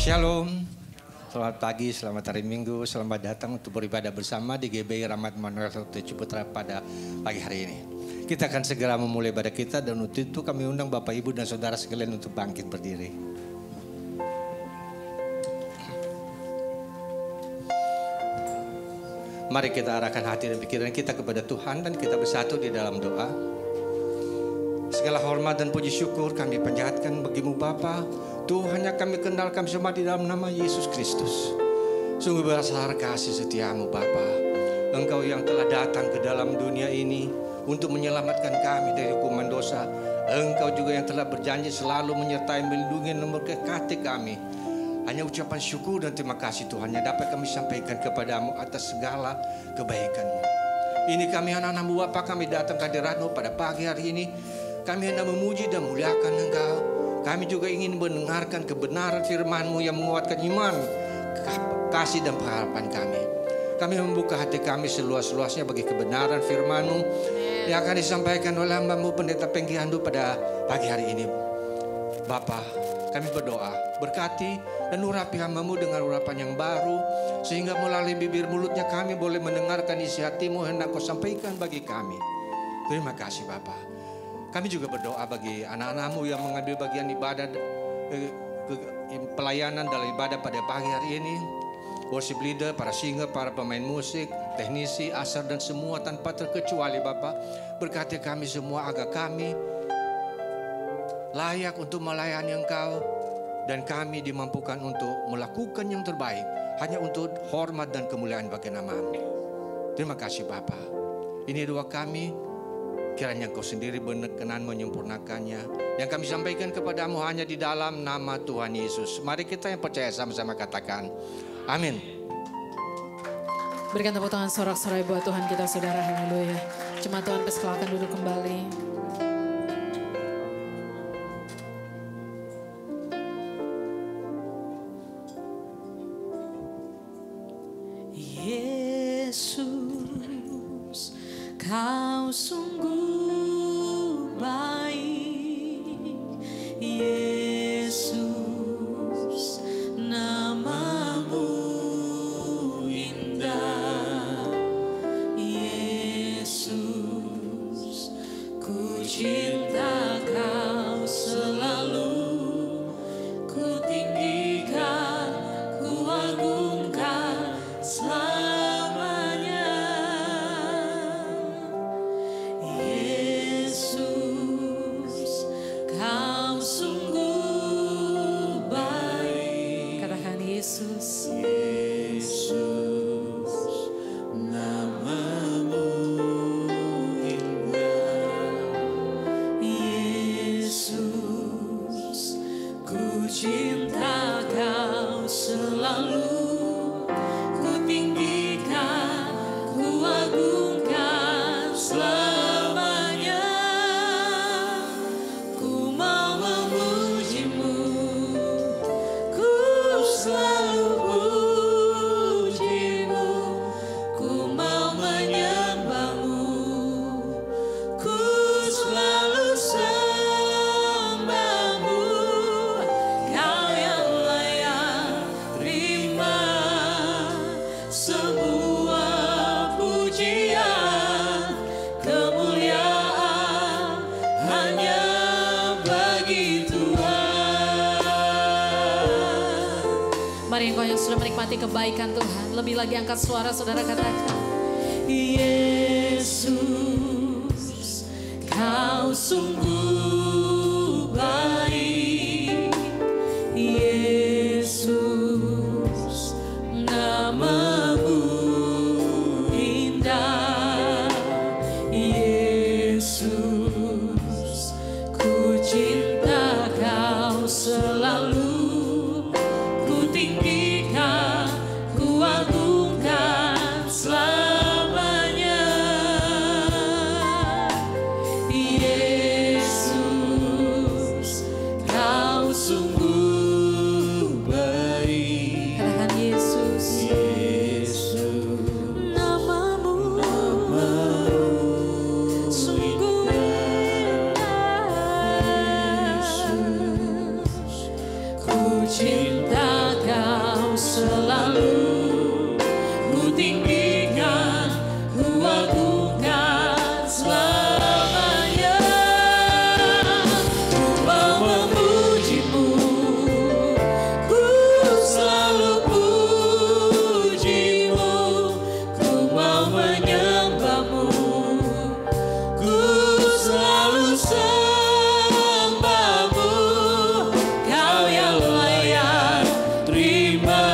Shalom, selamat pagi, selamat hari Minggu, selamat datang untuk beribadah bersama di GBI Rahmat Manuel Ciputra pada pagi hari ini. Kita akan segera memulai ibadah kita dan untuk itu kami undang Bapak Ibu dan Saudara sekalian untuk bangkit berdiri. Mari kita arahkan hati dan pikiran kita kepada Tuhan dan kita bersatu di dalam doa. Segala hormat dan puji syukur kami panjatkan bagimu Bapa. Tuhan yang kami kenal kami semua di dalam nama Yesus Kristus. Sungguh besar kasih setiamu Bapa. Engkau yang telah datang ke dalam dunia ini untuk menyelamatkan kami dari hukuman dosa. Engkau juga yang telah berjanji selalu menyertai, melindungi dan memberkati kami. Hanya ucapan syukur dan terima kasih Tuhan yang dapat kami sampaikan kepadamu atas segala kebaikan-Mu. Ini kami anak-anak-Mu Bapa, kami datang ke hadirat-Mu pada pagi hari ini. Kami hendak memuji dan muliakan Engkau. Kami juga ingin mendengarkan kebenaran firman-Mu yang menguatkan iman, kasih dan pengharapan kami. Kami membuka hati kami seluas-luasnya bagi kebenaran firman-Mu yang akan disampaikan oleh hamba-Mu Pendeta Pengki Handu pada pagi hari ini. Bapa, kami berdoa, berkati dan urapi hamba-Mu dengan urapan yang baru, sehingga melalui bibir mulutnya kami boleh mendengarkan isi hati-Mu hendak Kau sampaikan bagi kami. Terima kasih Bapa. Kami juga berdoa bagi anak-anak-Mu yang mengambil bagian ibadah, pelayanan dalam ibadah pada pagi hari ini. Worship leader, para singer, para pemain musik, teknisi, asar dan semua tanpa terkecuali Bapa. Berkati kami semua agar kami layak untuk melayani Engkau. Dan kami dimampukan untuk melakukan yang terbaik hanya untuk hormat dan kemuliaan bagi nama-Mu. Terima kasih Bapa. Ini doa kami. Kiranya Engkau sendiri berkenan menyempurnakannya. Yang kami sampaikan kepadamu hanya di dalam nama Tuhan Yesus. Mari kita yang percaya sama-sama katakan amin. Berikan tepuk tangan sorak-sorai buat Tuhan kita saudara, haleluya. Cuma Tuhan persilakan duduk kembali. Yesus, Kau sungguh baik. Yesus, nama-Mu indah. Yesus, ku cinta Kau selalu. Ku tinggikan, ku agungkan selamanya. Selalu puji Mari engkau yang sudah menikmati kebaikan Tuhan, lebih lagi angkat suara saudara katakan, Yesus, kau sungguh baik. Yesus, namamu indah. Yesus, ku cinta kau selalu. Ku tinggikan, ku agungkan selamanya. Yesus, kau sungguh baik. katakan Yesus, Yesus, namamu sungguh indah. Ku cinta kau selalu. Ku tinggikan, ku agungkan selamanya. Ku mau memujimu, ku selalu pujimu. Ku mau menyembahmu, ku selalu sembahmu. Kau yang layak terima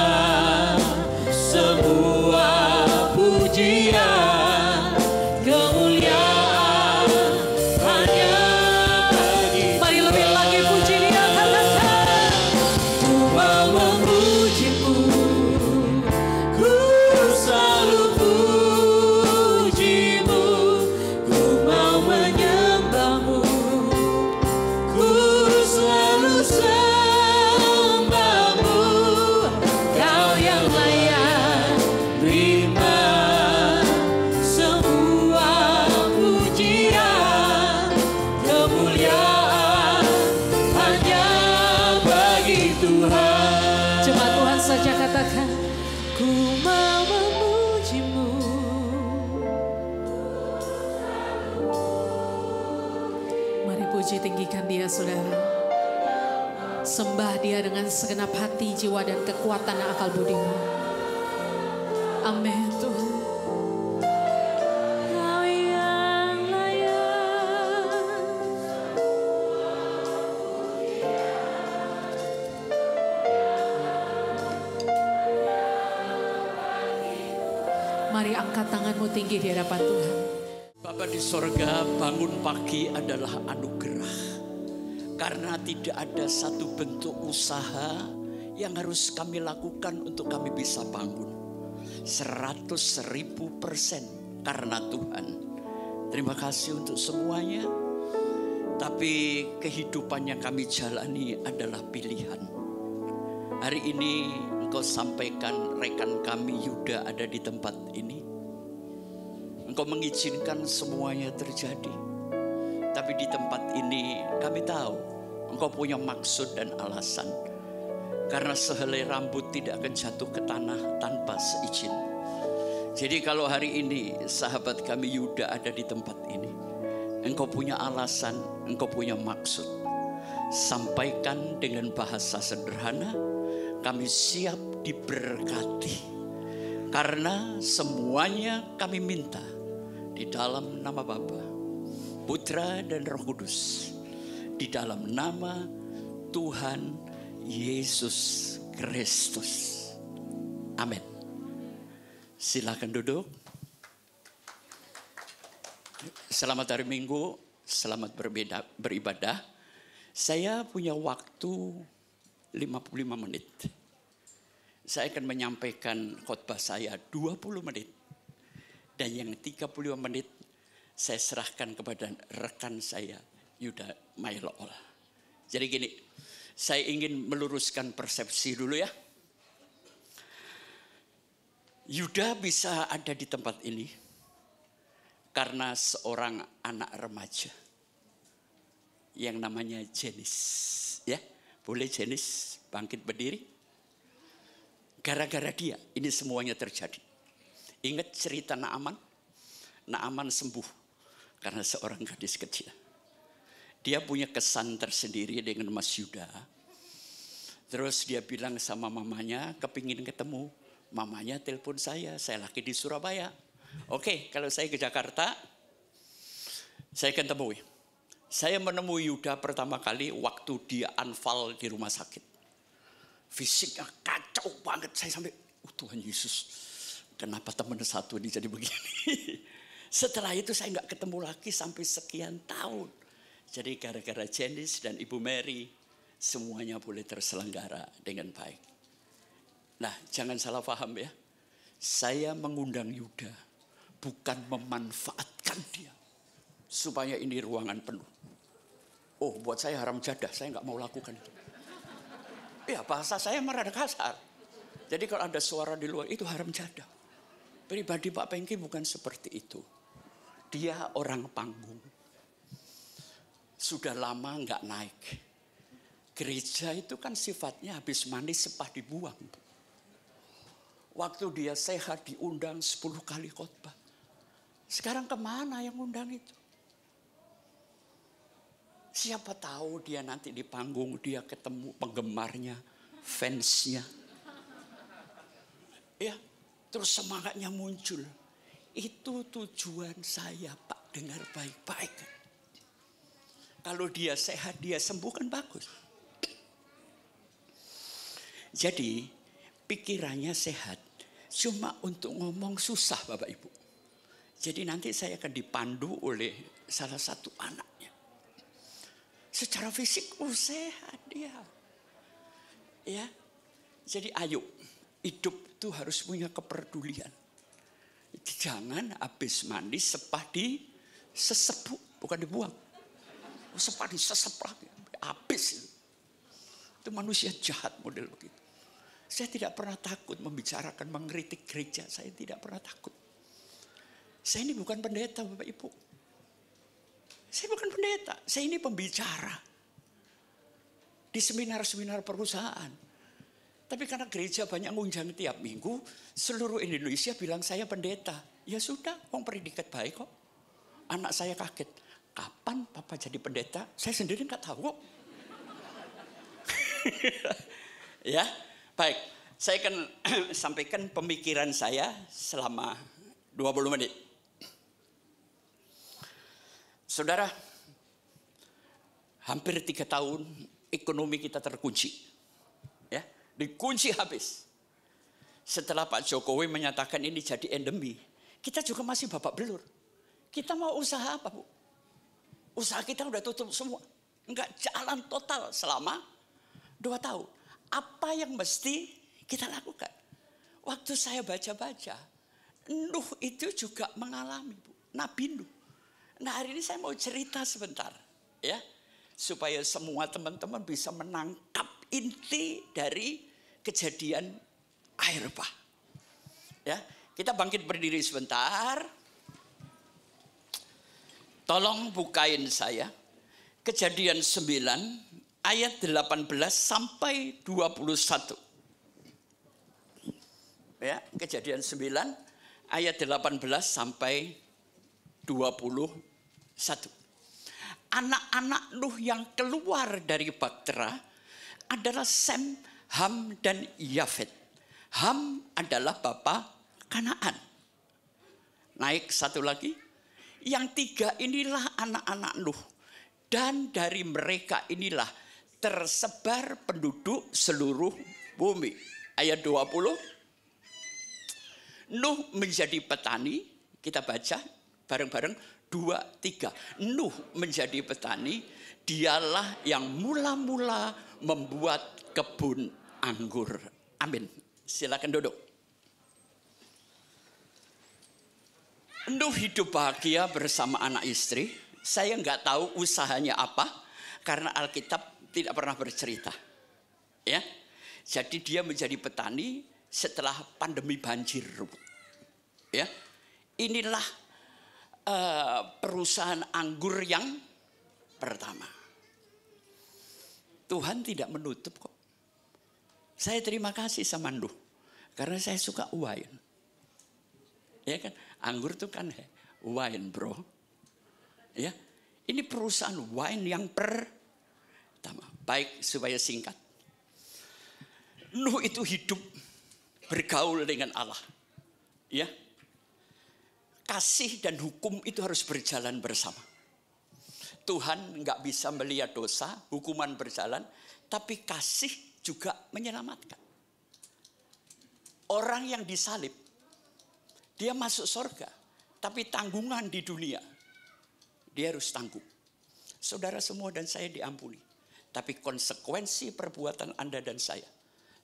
semua pujian, kemuliaan hanya bagi. Mari lebih lagi puji Dia, katakan, ku mau memujimu, ku selalu pujimu. Ku mau menyembahmu, ku selalu sembahmu. Kau yang layak terima semua pujian, kemuliaan hanya bagi Tuhan. jemaat Tuhan saja katakan, Ku mau memujimu. mari puji tinggikan Dia saudara. Sembah Dia dengan segenap hati, jiwa dan kekuatan dan akal budimu. Amin Tuhan. Kau yang layak. Mari angkat tanganmu tinggi di hadapan Tuhan. Bapa di sorga, bangun pagi adalah anugerah. Karena tidak ada satu bentuk usaha yang harus kami lakukan untuk kami bisa bangun. 100.000% karena Tuhan. Terima kasih untuk semuanya. Tapi kehidupan yang kami jalani adalah pilihan. Hari ini Engkau sampaikan rekan kami Yuda ada di tempat ini. Engkau mengizinkan semuanya terjadi. Tapi di tempat ini kami tahu Engkau punya maksud dan alasan. Karena sehelai rambut tidak akan jatuh ke tanah tanpa seizin. Jadi kalau hari ini sahabat kami Yuda ada di tempat ini, Engkau punya alasan, Engkau punya maksud. Sampaikan dengan bahasa sederhana, kami siap diberkati. Karena semuanya kami minta di dalam nama Bapa, Putra dan Roh Kudus. Di dalam nama Tuhan Yesus Kristus. Amin. Silakan duduk. Selamat hari Minggu, selamat beribadah. Saya punya waktu 55 menit. Saya akan menyampaikan khotbah saya 20 menit. Dan yang 35 menit saya serahkan kepada rekan saya, Yuda Mailool. Jadi gini, saya ingin meluruskan persepsi dulu ya. Yuda bisa ada di tempat ini karena seorang anak remaja yang namanya Jenis. Ya, boleh Jenis bangkit berdiri? Gara-gara dia ini semuanya terjadi. Ingat cerita Naaman? Naaman sembuh karena seorang gadis kecil. Dia punya kesan tersendiri dengan Mas Yuda. Terus dia bilang sama mamanya, kepingin ketemu. Mamanya telepon saya lagi di Surabaya. Oke, kalau saya ke Jakarta, saya akan temui. Saya menemui Yuda pertama kali waktu dia anfal di rumah sakit. Fisiknya kacau banget, saya sampai, Tuhan Yesus, kenapa teman satu ini jadi begini? Setelah itu saya nggak ketemu lagi sampai sekian tahun. Jadi gara-gara Janice dan Ibu Mary, semuanya boleh terselenggara dengan baik. Nah, jangan salah paham ya. Saya mengundang Yuda bukan memanfaatkan dia supaya ini ruangan penuh. Oh, buat saya haram jadah, saya nggak mau lakukan itu. Ya, bahasa saya merada kasar. Jadi kalau ada suara di luar itu haram jadah. Pribadi Pak Pengki bukan seperti itu. Dia orang panggung. Sudah lama nggak naik. Gereja itu kan sifatnya habis mandi sepah dibuang. Waktu dia sehat diundang 10 kali khotbah. Sekarang kemana yang undang itu? Siapa tahu dia nanti di panggung dia ketemu penggemarnya, fansnya. Ya, terus semangatnya muncul. Itu tujuan saya, Pak, dengar baik-baik. Kalau dia sehat, dia sembuh kan bagus. Jadi pikirannya sehat, cuma untuk ngomong susah Bapak Ibu. Jadi nanti saya akan dipandu oleh salah satu anaknya. Secara fisik sehat dia. Ya. Jadi ayo, hidup itu harus punya kepedulian. Jangan habis mandi sepah di sesepuk, bukan dibuang. Sepah di sesep lagi, habis. Itu manusia jahat model begitu. Saya tidak pernah takut membicarakan, mengkritik gereja. Saya tidak pernah takut. Saya ini bukan pendeta Bapak Ibu. Saya bukan pendeta. Saya ini pembicara. Di seminar-seminar perusahaan. Tapi karena gereja banyak ngunjang tiap minggu. Seluruh Indonesia bilang saya pendeta. Ya sudah, orang predikat baik kok. Anak saya kaget. Kapan papa jadi pendeta? Saya sendiri nggak tahu kok. Ya. Baik, saya akan sampaikan pemikiran saya selama 20 menit. Saudara, hampir 3 tahun ekonomi kita terkunci. Ya, dikunci habis. Setelah Pak Jokowi menyatakan ini jadi endemi, kita juga masih babak belur. Kita mau usaha apa, Bu? Usaha kita udah tutup semua. Enggak jalan total selama 2 tahun. Apa yang mesti kita lakukan? Waktu saya baca-baca, Nuh itu juga mengalami, Bu. Nabi Nuh. Nah, hari ini saya mau cerita sebentar, ya, supaya semua teman-teman bisa menangkap inti dari kejadian air bah. Ya, kita bangkit berdiri sebentar. Tolong bukain saya. Kejadian 9 ayat 18 sampai 21. Ya, Kejadian 9 ayat 18 sampai 21. Anak-anak Nuh yang keluar dari Bahtera adalah Sem, Ham dan Yafet. Ham adalah bapa Kanaan. Naik satu lagi. Yang 3 inilah anak-anak Nuh. Dan dari mereka inilah tersebar penduduk seluruh bumi. Ayat 20. Nuh menjadi petani. Kita baca bareng-bareng 2, 3. Nuh menjadi petani. Dialah yang mula-mula membuat kebun anggur. Amin. Silakan duduk. Nuh hidup bahagia bersama anak istri. Saya nggak tahu usahanya apa. Karena Alkitab tidak pernah bercerita. Ya. Jadi dia menjadi petani setelah pandemi banjir. Ya. Inilah perusahaan anggur yang pertama. Tuhan tidak menutup kok. Saya terima kasih sama Nuh. Karena saya suka wine. Ya kan? Anggur itu kan wine, bro. Ya. Ini perusahaan wine yang pertama. Baik, supaya singkat. Nuh itu hidup bergaul dengan Allah. Ya. Kasih dan hukum itu harus berjalan bersama. Tuhan nggak bisa melihat dosa, hukuman berjalan, tapi kasih juga menyelamatkan. Orang yang disalib, dia masuk surga, tapi tanggungan di dunia, dia harus tanggung. Saudara semua dan saya diampuni, tapi konsekuensi perbuatan Anda dan saya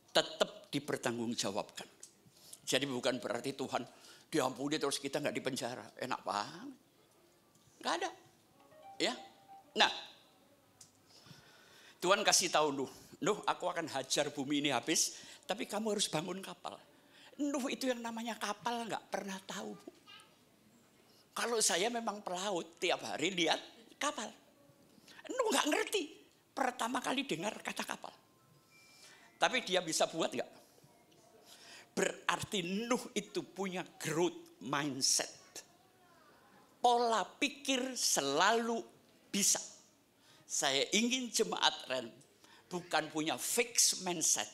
tetap dipertanggungjawabkan. Jadi bukan berarti Tuhan diampuni terus kita nggak dipenjara, enak banget, nggak ada, ya. Nah, Tuhan kasih tahu Nuh, aku akan hajar bumi ini habis, tapi kamu harus bangun kapal. Nuh itu yang namanya kapal nggak pernah tahu, Bu. Kalau saya memang pelaut, tiap hari lihat kapal. Nuh nggak ngerti, pertama kali dengar kata kapal. Tapi dia bisa buat nggak? Berarti Nuh itu punya growth mindset. Pola pikir selalu bisa. Saya ingin jemaat Ren bukan punya fixed mindset.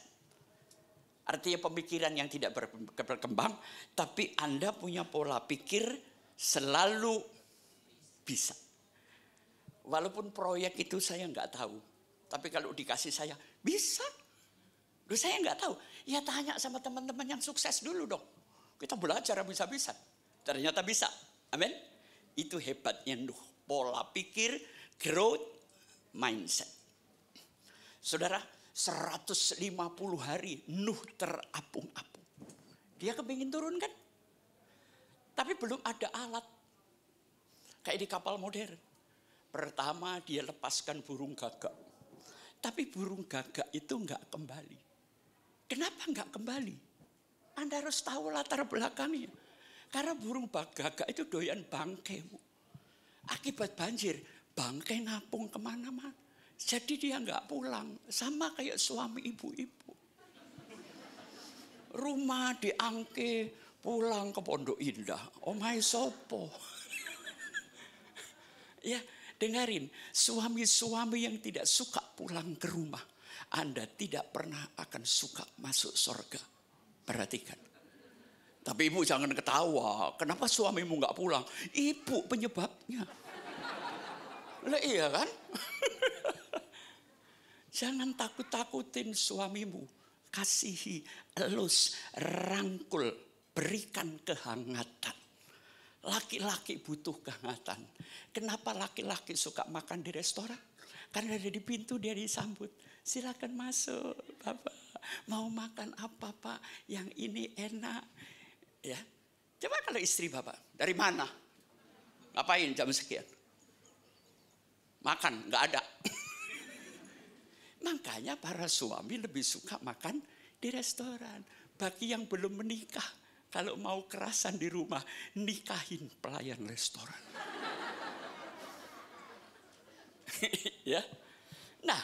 Artinya pemikiran yang tidak berkembang, tapi Anda punya pola pikir selalu bisa. Walaupun proyek itu saya nggak tahu, tapi kalau dikasih saya bisa. Loh, saya nggak tahu. Ya tanya sama teman-teman yang sukses dulu dong. Kita belajar bisa-bisa. Ternyata bisa. Amin. Itu hebatnya Nuh. Pola pikir, growth, mindset. Saudara, 150 hari Nuh terapung-apung. Dia kepingin turun kan? Tapi belum ada alat. Kayak di kapal modern. Pertama dia lepaskan burung gagak. Tapi burung gagak itu enggak kembali. Kenapa enggak kembali? Anda harus tahu latar belakangnya. Karena burung gagak itu doyan bangkai. Akibat banjir, bangkai ngapung kemana-mana. Jadi dia enggak pulang. Sama kayak suami ibu-ibu. Rumah diangke, pulang ke Pondok Indah. Omahe sopo. Ya, dengarin. Suami-suami yang tidak suka pulang ke rumah, Anda tidak pernah akan suka masuk surga. Perhatikan. Tapi ibu jangan ketawa. Kenapa suamimu nggak pulang? Ibu penyebabnya. Lah iya kan? Jangan takut-takutin suamimu. Kasihi, elus, rangkul, berikan kehangatan. Laki-laki butuh kehangatan. Kenapa laki-laki suka makan di restoran? Karena dari pintu dia disambut. Silakan masuk, Bapak. Mau makan apa, Pak? Yang ini enak. Ya. Coba kalau istri Bapak, dari mana? Ngapain jam sekian? Makan, nggak ada. Makanya para suami lebih suka makan di restoran. Bagi yang belum menikah, kalau mau kerasan di rumah, nikahin pelayan restoran. Ya. Nah,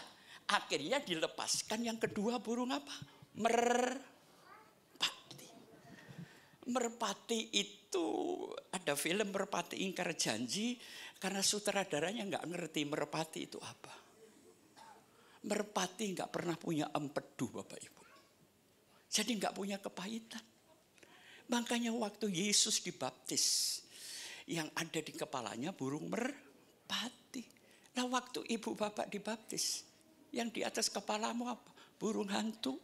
akhirnya dilepaskan yang kedua burung apa? Merpati. Merpati itu ada film Merpati Ingkar Janji karena sutradaranya nggak ngerti merpati itu apa. Merpati nggak pernah punya empedu Bapak Ibu. Jadi nggak punya kepahitan. Makanya waktu Yesus dibaptis, yang ada di kepalanya burung merpati. Nah waktu ibu bapak dibaptis, yang di atas kepalamu apa? Burung hantu.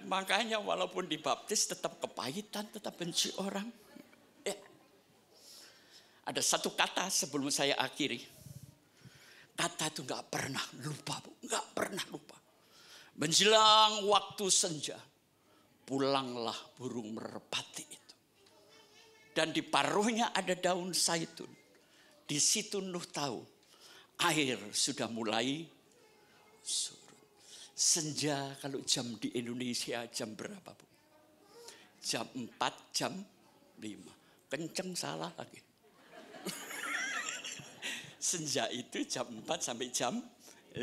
Makanya walaupun dibaptis tetap kepahitan, tetap benci orang. Ya. Ada satu kata sebelum saya akhiri. Kata itu gak pernah lupa, Bu. Gak pernah lupa. Menjelang waktu senja, pulanglah burung merpati itu. Dan di paruhnya ada daun zaitun. Di situ Nuh tahu air sudah mulai surut. Senja kalau jam di Indonesia jam berapa, Bu? Jam 4, jam 5. Kenceng salah lagi. Senja itu jam 4 sampai jam 5.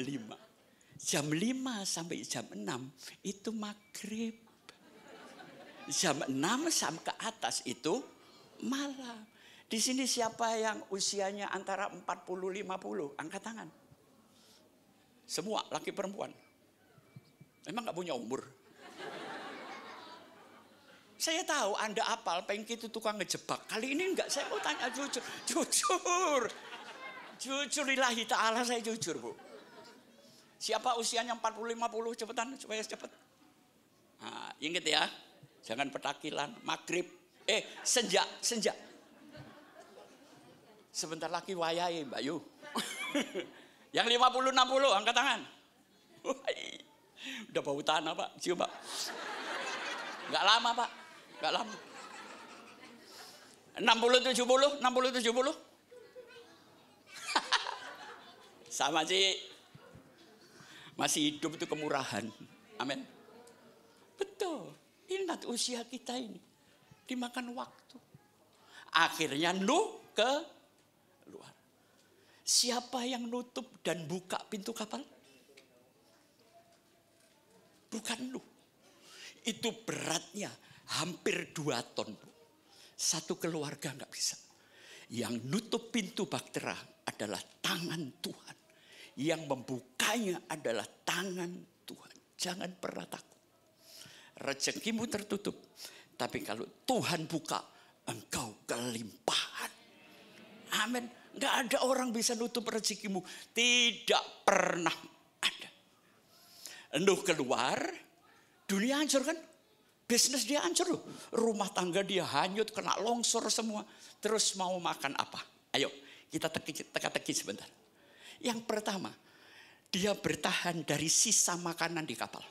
Jam 5 sampai jam 6 itu maghrib. Jam 6 sampai ke atas itu malam. Di sini siapa yang usianya antara 40-50? Angkat tangan. Semua laki perempuan. Memang nggak punya umur. Saya tahu Anda apal, Pengki itu tukang ngejebak. Kali ini enggak, saya mau tanya jujur. Jujur lillahi ta'ala, saya jujur, Bu. Siapa usianya 40-50, cepetan supaya cepet. Nah, ingat ya, jangan petakilan, maghrib, senja. Sebentar lagi wayai Mbak Yu. Yang 50-60, angkat tangan. Udah bau tanah Pak, cium Pak. Enggak lama Pak, enggak lama. 60-70. Sama sih. Masih hidup itu kemurahan. Amin. Betul. Ingat usia kita ini. Dimakan waktu. Akhirnya Nuh keluar. Siapa yang nutup dan buka pintu kapal? Bukan Nuh. Itu beratnya hampir 2 ton. Satu keluarga nggak bisa. Yang nutup pintu bahtera adalah tangan Tuhan. Yang membukanya adalah tangan Tuhan. Jangan pernah takut. Rezekimu tertutup. Tapi kalau Tuhan buka, engkau kelimpahan. Amin. Nggak ada orang bisa nutup rezekimu. Tidak pernah ada. Nuh keluar, dunia hancur kan? Bisnis dia hancur loh. Rumah tangga dia hanyut, kena longsor semua. Terus mau makan apa? Ayo, kita teka-teki sebentar. Yang pertama, dia bertahan dari sisa makanan di kapal.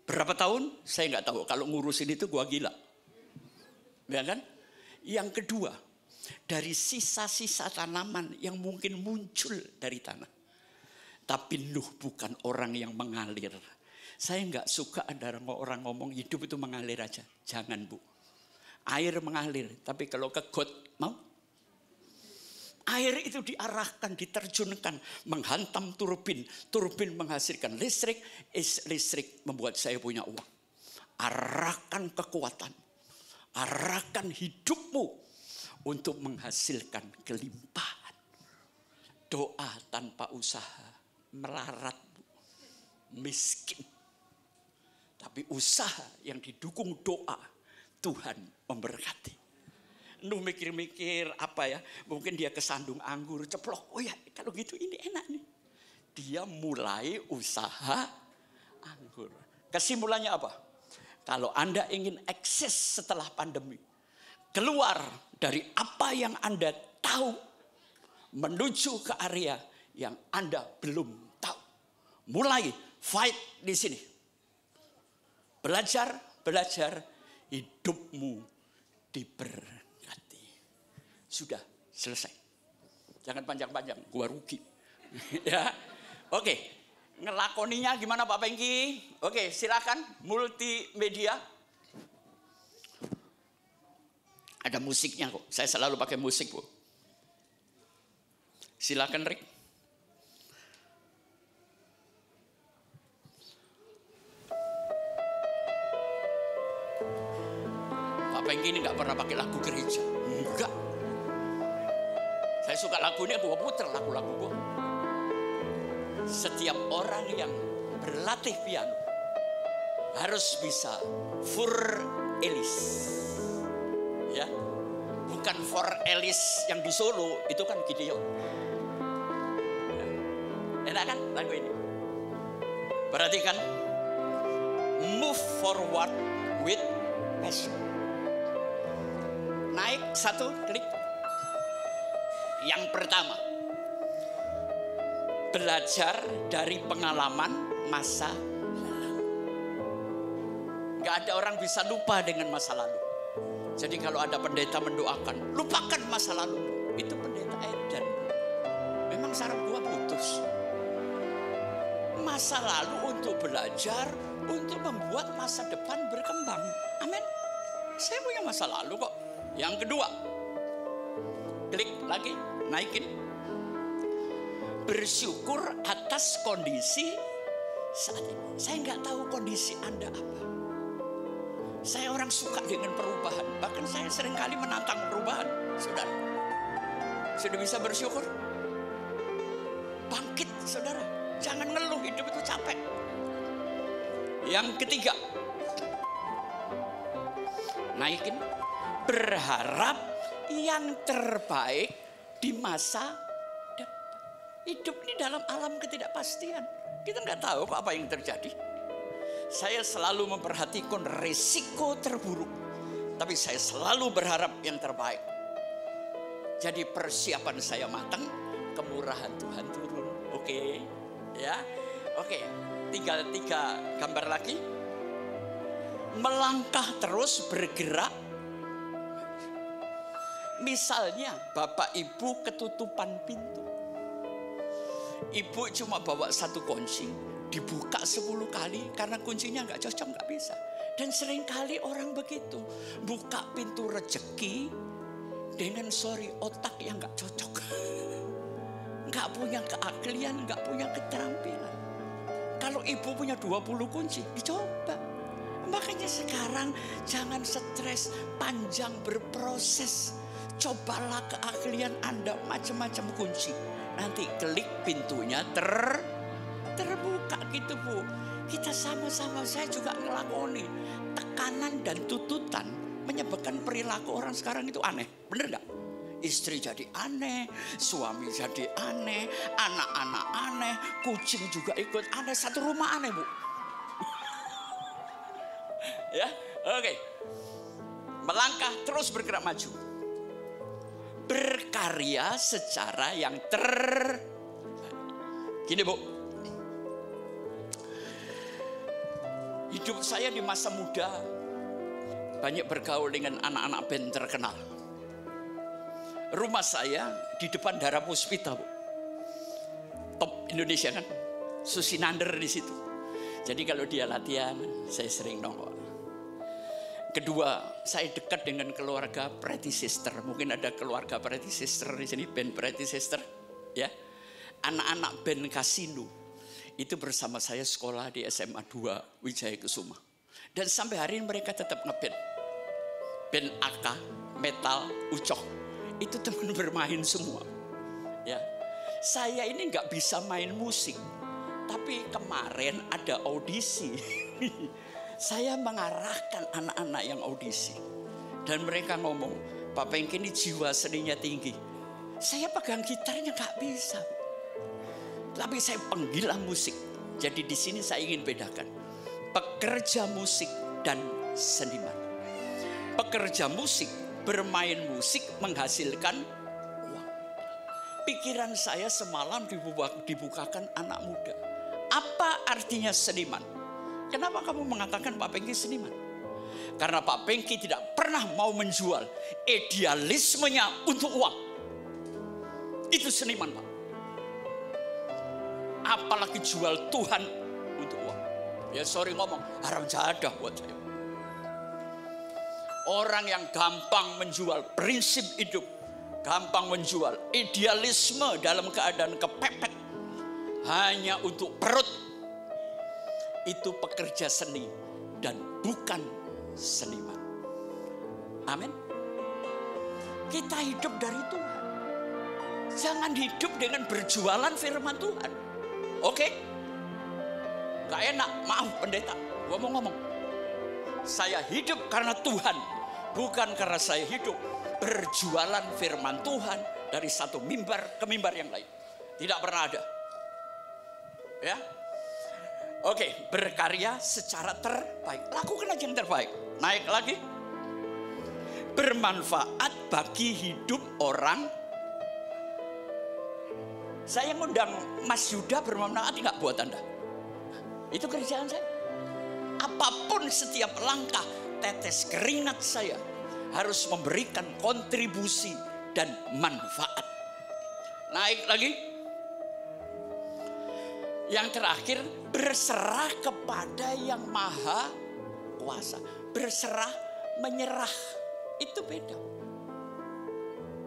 Berapa tahun? Saya nggak tahu. Kalau ngurusin itu gua gila. Ya kan? Yang kedua, dari sisa-sisa tanaman yang mungkin muncul dari tanah. Tapi Nuh bukan orang yang mengalir. Saya nggak suka ada orang ngomong hidup itu mengalir aja. Jangan Bu. Air mengalir, tapi kalau ke got mau? Air itu diarahkan, diterjunkan, menghantam turbin. Turbin menghasilkan listrik, listrik membuat saya punya uang. Arahkan kekuatan, arahkan hidupmu untuk menghasilkan kelimpahan. Doa tanpa usaha melarat, miskin. Tapi usaha yang didukung doa, Tuhan memberkati. Nuh mikir-mikir apa ya, mungkin dia kesandung anggur, ceplok. Oh ya kalau gitu ini enak nih. Dia mulai usaha anggur. Kesimpulannya apa? Kalau Anda ingin eksis setelah pandemi, keluar dari apa yang Anda tahu, menuju ke area yang Anda belum tahu. Mulai fight di sini. Belajar, hidupmu diberkati. Sudah selesai. Jangan panjang-panjang, gua rugi. Ya. Oke. Ngelakoninya gimana Pak Pengki? Oke, silakan multimedia. Ada musiknya kok. Saya selalu pakai musik, Bu. Silakan, Rick. Pak Pengki ini nggak pernah pakai lagu gereja. Enggak. Saya suka lagunya, gua puter lagu-lagu gua. Setiap orang yang berlatih piano harus bisa for Elis. Ya. Bukan for Elis yang di Solo, itu kan Gideon. Ya. Enak kan lagu ini? Perhatikan. Move forward with passion. Naik satu, klik. Yang pertama, belajar dari pengalaman masa lalu. Gak ada orang bisa lupa dengan masa lalu. Jadi kalau ada pendeta mendoakan, lupakan masa lalu. Itu pendeta edan. Memang saraf gua putus. Masa lalu untuk belajar, untuk membuat masa depan berkembang. Amin. Saya punya masa lalu kok. Yang kedua, klik lagi, naikin. Bersyukur atas kondisi saat ini. Saya nggak tahu kondisi Anda apa. Saya orang suka dengan perubahan. Bahkan saya seringkali menantang perubahan. Saudara, sudah bisa bersyukur? Bangkit, saudara. Jangan ngeluh, hidup itu capek. Yang ketiga, naikin, berharap yang terbaik di masa depan. Hidup ini dalam alam ketidakpastian. Kita nggak tahu kok apa yang terjadi. Saya selalu memperhatikan risiko terburuk, tapi saya selalu berharap yang terbaik. Jadi persiapan saya matang, kemurahan Tuhan turun. Oke, ya, oke. Tinggal 3 gambar lagi. Melangkah terus, bergerak. Misalnya Bapak Ibu ketutupan pintu, Ibu cuma bawa 1 kunci, dibuka 10 kali karena kuncinya nggak cocok, nggak bisa. Dan seringkali orang begitu, buka pintu rezeki dengan otak yang nggak cocok, nggak punya keahlian, nggak punya keterampilan. Kalau ibu punya 20 kunci, dicoba. Makanya sekarang jangan stres, panjang berproses. Cobalah keahlian Anda, macam-macam kunci. Nanti klik pintunya terbuka gitu Bu. Kita sama-sama, saya juga ngelakoni. Tekanan dan tututan menyebabkan perilaku orang sekarang itu aneh. Bener gak? Istri jadi aneh, suami jadi aneh, anak-anak aneh, kucing juga ikut aneh, satu rumah aneh Bu. Ya, oke. Melangkah terus bergerak maju. Berkarya secara yang Gini Bu. Hidup saya di masa muda banyak bergaul dengan anak-anak band terkenal. Rumah saya di depan Dara Puspita Bu. Top Indonesia kan. Susi Nander di situ. Jadi kalau dia latihan, saya sering nongol. Kedua, saya dekat dengan keluarga Pretty Sister. Mungkin ada keluarga Pretty Sister di sini, band Pretty Sister, ya. Anak-anak band Kasino itu bersama saya sekolah di SMA 2 Wijaya Kusuma. Dan sampai hari ini mereka tetap ngeband. Band AK, metal, ucok. Itu teman bermain semua. Ya. Saya ini nggak bisa main musik. Tapi kemarin ada audisi. Saya mengarahkan anak-anak yang audisi. Dan mereka ngomong, Pak Pengki ini jiwa seninya tinggi. Saya pegang gitarnya gak bisa. Tapi saya penggila musik. Jadi di sini saya ingin bedakan. Pekerja musik dan seniman. Pekerja musik, bermain musik menghasilkan uang. Pikiran saya semalam dibukakan anak muda. Apa artinya seniman? Kenapa kamu mengatakan Pak Pengki seniman? Karena Pak Pengki tidak pernah mau menjual idealismenya untuk uang. Itu seniman Pak. Apalagi jual Tuhan untuk uang. Ya sorry ngomong, haram jadah buat saya. Orang yang gampang menjual prinsip hidup, gampang menjual idealisme dalam keadaan kepepet hanya untuk perut, itu pekerja seni dan bukan seniman. Amin. Kita hidup dari Tuhan. Jangan hidup dengan berjualan firman Tuhan. Oke? Gak enak, maaf pendeta. Gua mau ngomong. Saya hidup karena Tuhan, bukan karena saya hidup berjualan firman Tuhan dari satu mimbar ke mimbar yang lain. Tidak pernah ada. Ya? Oke, berkarya secara terbaik. Lakukan aja yang terbaik. Naik lagi. Bermanfaat bagi hidup orang. Saya ngundang Mas Yuda bermanfaat nggak buat Anda? Itu kerjaan saya. Apapun setiap langkah, tetes keringat saya harus memberikan kontribusi dan manfaat. Naik lagi. Yang terakhir, berserah kepada yang maha kuasa. Berserah, menyerah. Itu beda.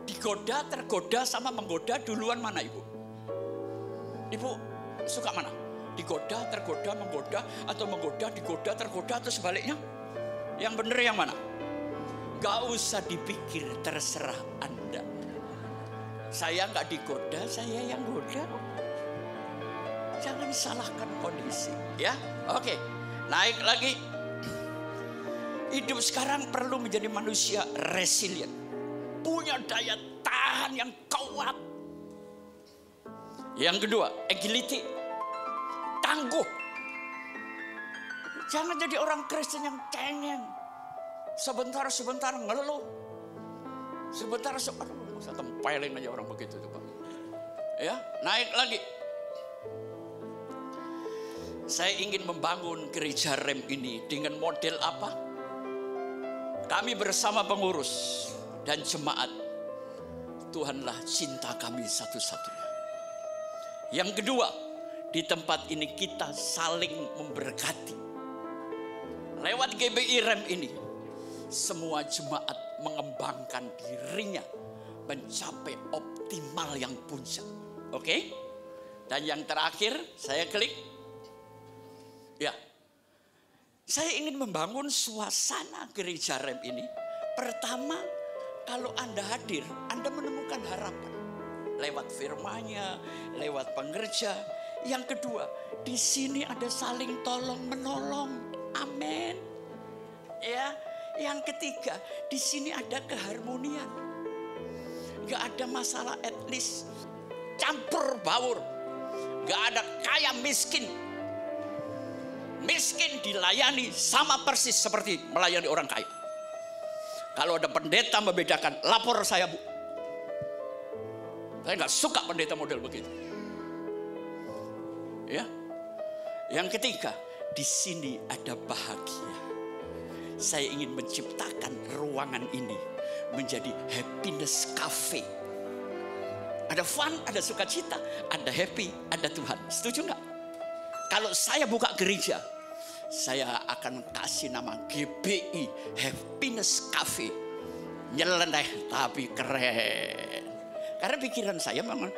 Digoda, tergoda sama menggoda duluan mana Ibu? Ibu suka mana? Digoda, tergoda, menggoda, atau menggoda, digoda, tergoda, atau sebaliknya? Yang benar yang mana? Gak usah dipikir, terserah Anda. Saya gak digoda, saya yang goda. Jangan salahkan kondisi, ya. Oke, Naik lagi. Hidup sekarang perlu menjadi manusia resilient. Punya daya tahan yang kuat. Yang kedua, agility. Tangguh. Jangan jadi orang Kristen yang cengeng. Sebentar ngeluh. Sebentar, aduh, saya tempelin aja orang begitu tuh Pak. Ya, naik lagi. Saya ingin membangun gereja REM ini dengan model apa? Kami bersama pengurus dan jemaat. Tuhanlah cinta kami satu-satunya. Yang kedua, di tempat ini kita saling memberkati. Lewat GBI REM ini, semua jemaat mengembangkan dirinya mencapai optimal yang puncak. Oke? Dan yang terakhir, saya klik. Ya, saya ingin membangun suasana gereja REM ini. Pertama, kalau Anda hadir, Anda menemukan harapan. Lewat firman-Nya, lewat pengerja. Yang kedua, di sini ada saling tolong menolong. Amin. Ya, yang ketiga, di sini ada keharmonian. Gak ada masalah etnis, campur baur. Gak ada kaya miskin. Miskin dilayani sama persis seperti melayani orang kaya. Kalau ada pendeta membedakan, lapor saya Bu. Saya gak suka pendeta model begitu. Ya. Yang ketiga, di sini ada bahagia. Saya ingin menciptakan ruangan ini menjadi happiness cafe. Ada fun, ada sukacita, ada happy, ada Tuhan. Setuju nggak? Kalau saya buka gereja, saya akan kasih nama GBI Happiness Cafe. Nyeleneh tapi keren. Karena pikiran saya memang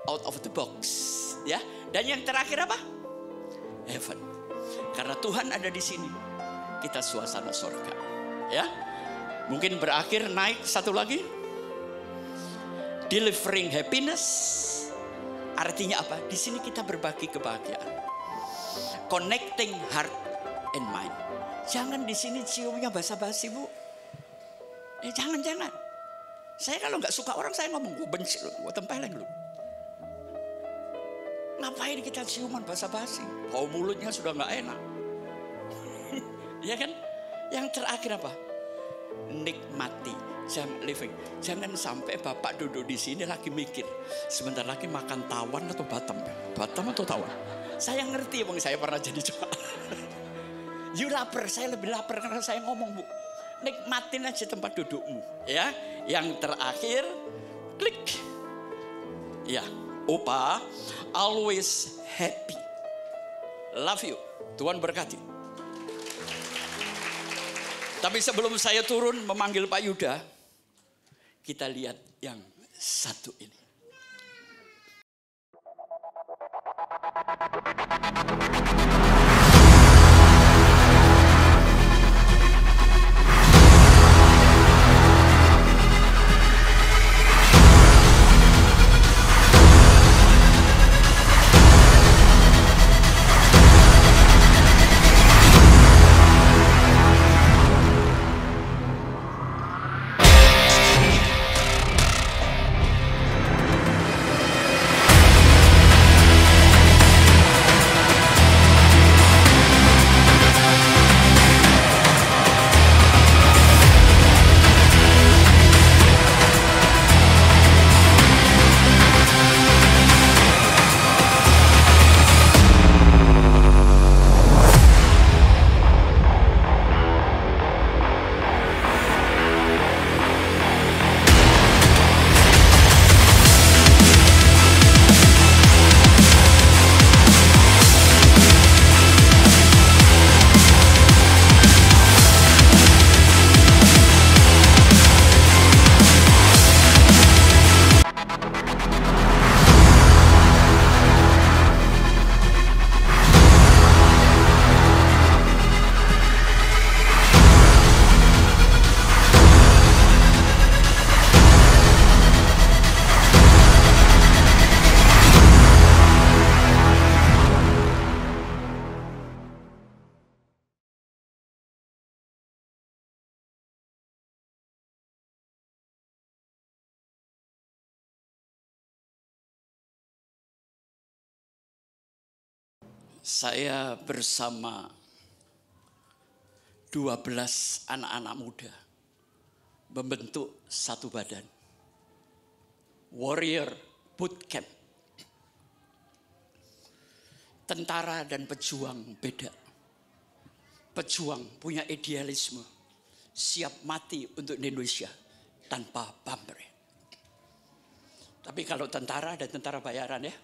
out of the box, ya. Dan yang terakhir apa? Heaven. Karena Tuhan ada di sini, kita suasana surga, ya. Mungkin berakhir naik satu lagi. Delivering happiness. Artinya apa? Di sini kita berbagi kebahagiaan. Connecting heart and mind. Jangan di sini ciumnya basa-basi Bu. Jangan. Saya kalau nggak suka orang saya ngomong, gue benci lu, gue tempelin lu. Ngapain kita ciuman basa-basi? Bau mulutnya sudah nggak enak. Ya kan? Yang terakhir apa? Nikmati, jangan living. Jangan sampai Bapak duduk di sini lagi mikir, sebentar lagi makan tawon atau batam? Batam atau tawon? Saya ngerti, bang, saya pernah jadi jemaat. You lapar, saya lebih lapar karena saya ngomong Bu. Nikmatin aja tempat dudukmu, ya. Yang terakhir, klik. Ya, Opa, always happy. Love you. Tuhan berkati. Tapi sebelum saya turun memanggil Pak Yuda, kita lihat yang satu ini. Saya bersama 12 anak-anak muda membentuk satu badan. Warrior Bootcamp. Tentara dan pejuang beda. Pejuang punya idealisme. Siap mati untuk Indonesia tanpa pamrih. Tapi kalau tentara dan tentara bayaran ya.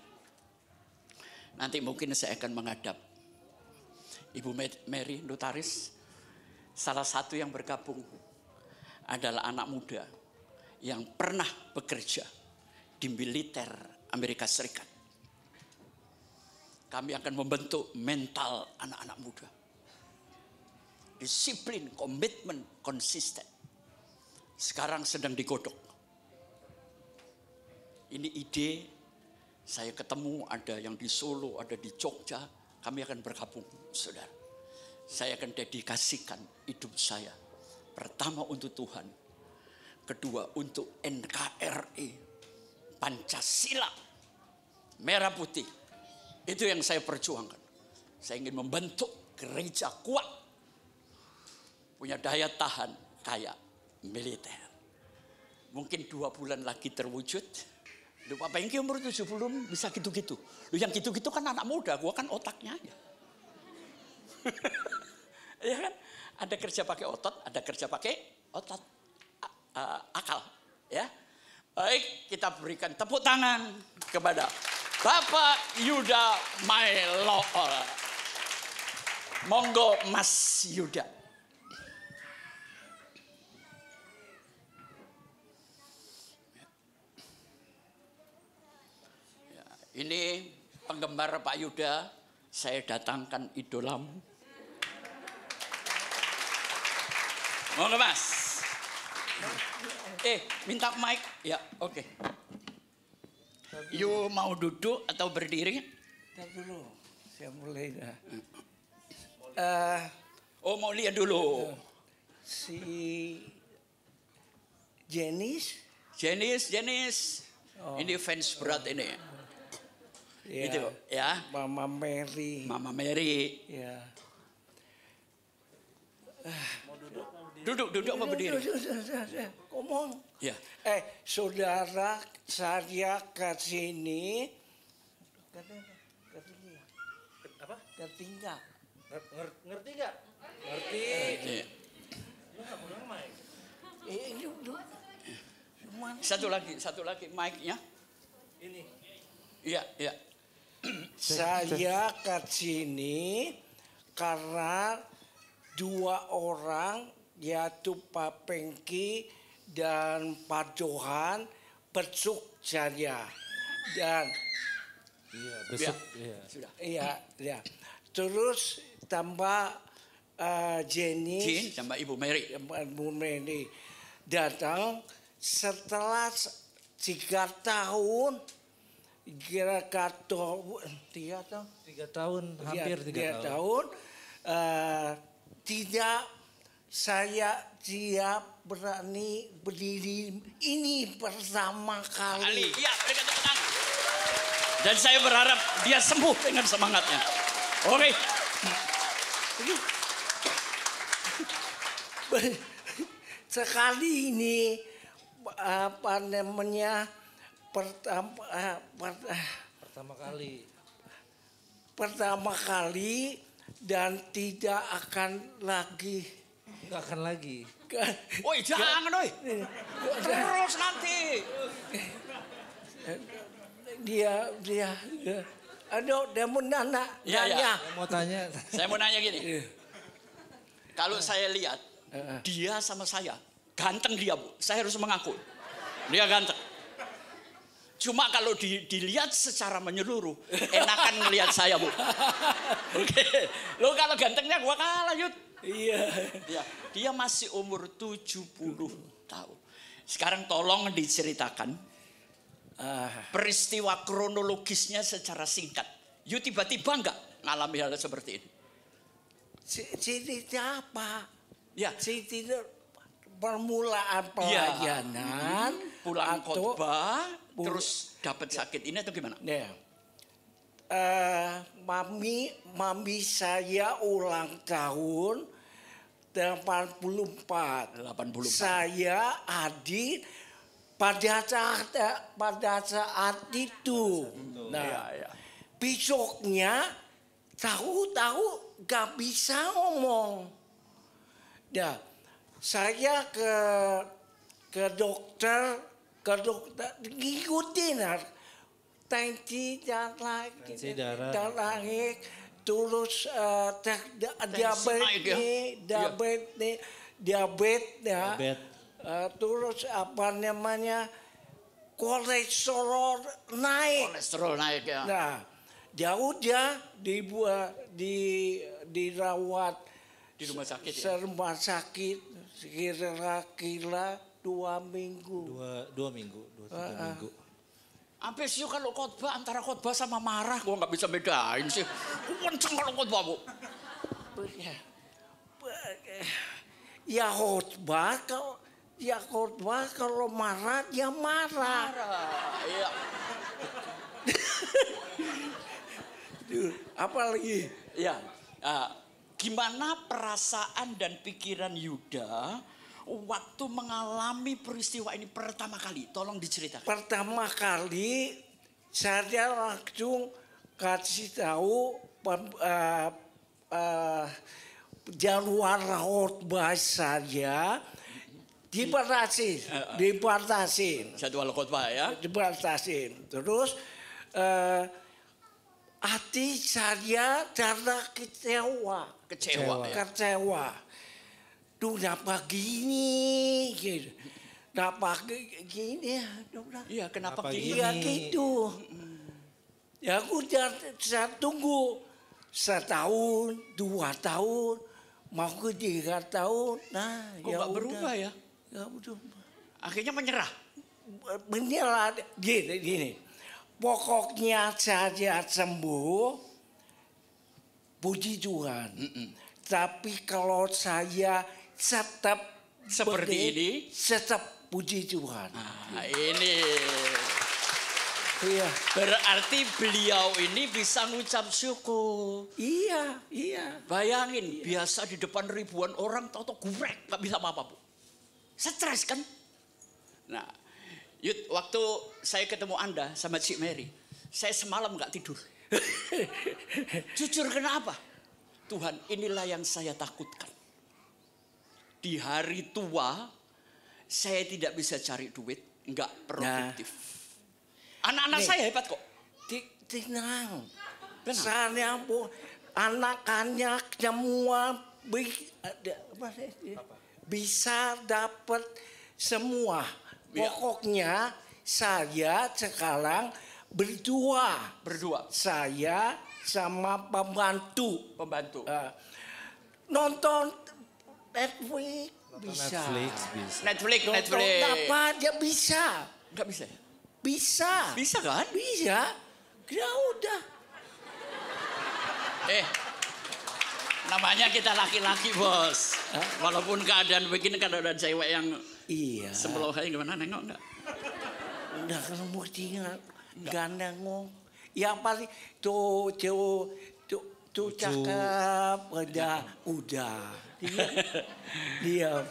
Nanti mungkin saya akan menghadap Ibu Mary Notaris. Salah satu yang bergabung adalah anak muda yang pernah bekerja di militer Amerika Serikat. Kami akan membentuk mental anak-anak muda. Disiplin, komitmen, konsisten. Sekarang sedang digodok. Ini ide. Saya ketemu ada yang di Solo, ada di Jogja. Kami akan bergabung, saudara. Saya akan dedikasikan hidup saya. Pertama untuk Tuhan. Kedua untuk NKRI. Pancasila. Merah putih. Itu yang saya perjuangkan. Saya ingin membentuk gereja kuat. Punya daya tahan kayak militer. Mungkin 2 bulan lagi terwujud. Lu Pak Pengki umur 70 bisa gitu-gitu. Lu yang gitu-gitu kan anak muda, gua kan otaknya aja. Ya kan? Ada kerja pakai otot, ada kerja pakai otot akal, ya. Baik, kita berikan tepuk tangan kepada Bapak Yuda Mailool. Monggo Mas Yuda. Ini penggemar Pak Yuda, saya datangkan idolamu. Monggo Mas. Minta mic. Ya, oke. You mau duduk atau berdiri? Ntar dulu, saya mulai dah. Mau lihat dulu. Si Jenis. Oh. Ini fans berat ini. Ya, Itu ya. Mama Mary. Mama Mary. Ya. Duduk apa berdiri? Ngomong. Ya. Saudara, saya ke sini. Apa? Ngerti nggak? Ngerti nggak? Ngerti. Iya. Lu nggak punya mic. Ini udah. Satu lagi mic-nya. Ini. Iya. Saya ke sini karena 2 orang yaitu Pak Pengki dan Pak Johan besuk saya dan Iya, besok. Iya. Sudah. iya. Terus tambah Jin Jenis sama Ibu Mary. Bu Mary datang setelah 3 tahun. Kira-kira 3 tahun. 3 tahun, hampir 3 tahun. tahun. Tidak, saya berani berdiri ini pertama kali. Iya, berikan tepuk tangan. Dan saya berharap dia sembuh dengan semangatnya. Oke. Sekali ini apa namanya pertama kali dan tidak akan lagi. Nggak akan lagi. Woi, jangan oi. Terus nanti. Dia aduh, dia mau nanya. Iya. Saya mau tanya. Saya mau nanya gini. Kalau saya lihat dia sama saya, ganteng dia, Bu. Saya harus mengaku. Dia ganteng. Cuma kalau dilihat secara menyeluruh, enakan ngelihat saya, Bu. Oke. Lo kalau gantengnya gua kalah, Yud. Iya. Ya, dia masih umur 70 tahun. Sekarang tolong diceritakan peristiwa kronologisnya secara singkat. You tiba-tiba enggak ngalami hal seperti ini? Cerita apa? Ya. Cerita permulaan pelayanan. Pulang atau khotbah terus dapat sakit ini atau gimana? Ya. mami saya ulang tahun 84. 84. Saya adik pada saat itu. Nah, besoknya tahu-tahu gak bisa ngomong. Nah, saya ke dokter ngikutin tensi darah, terus diabetes, terus apa namanya kolesterol naik. Ya. Nah, dia udah dirawat Di rumah sakit ya? Rumah sakit kira-kira 2 minggu. 2 minggu, 2-3 minggu. Sampai sih kalau khotbah antara khotbah sama marah, gua nggak bisa bedain sih. Kenceng kalau khotbah, Bu. Ya khotbah kalau marah dia marah. Iya. Apa lagi? Ya. Gimana perasaan dan pikiran Yuda waktu mengalami peristiwa ini pertama kali? Tolong diceritakan. Pertama kali saya langsung kasih tahu jadwal khotbah saya dibatasin. Jadwal khotbah ya. Dibatasin. Terus hati saya karena kecewa. Duh, kenapa gini? Gitu. Kenapa gini? Iya, kenapa gini? Iya gitu. Ya aku saya tunggu 1 tahun, 2 tahun, mau ke 3 tahun. Nah, Kok nggak berubah ya? Ya berubah. Akhirnya menyerah. Menyerah gini. Pokoknya saya sembuh, puji Tuhan. Tapi kalau saya tetap Seperti ini? tetap puji Tuhan. Nah, ini Iya. berarti beliau ini bisa ngucap syukur. Iya. Bayangin, biasa di depan ribuan orang, tau-tau gurek, gak bisa apa-apa, Bu. Stres kan? Nah, Yud, waktu saya ketemu Anda sama Cik Mary, saya semalam gak tidur. Jujur, kenapa? Tuhan, inilah yang saya takutkan. Di hari tua, saya tidak bisa cari duit, gak produktif. Anak-anak saya hebat kok. Tenang. Saya anak-anak semua bisa dapat semua. Pokoknya saya sekarang berdua. Saya sama pembantu. Nonton Netflix bisa. Netflix. Apa aja bisa. Enggak bisa ya? Bisa. Bisa kan? Bisa. Ya udah. Namanya kita laki-laki, Bos. Walaupun keadaan begini kan ada cewek yang Iya. sebelahnya gimana, nengok enggak? Udah kalau mau tinggal gandeng ngomong. Yang paling tuh cakep, udah. Dia.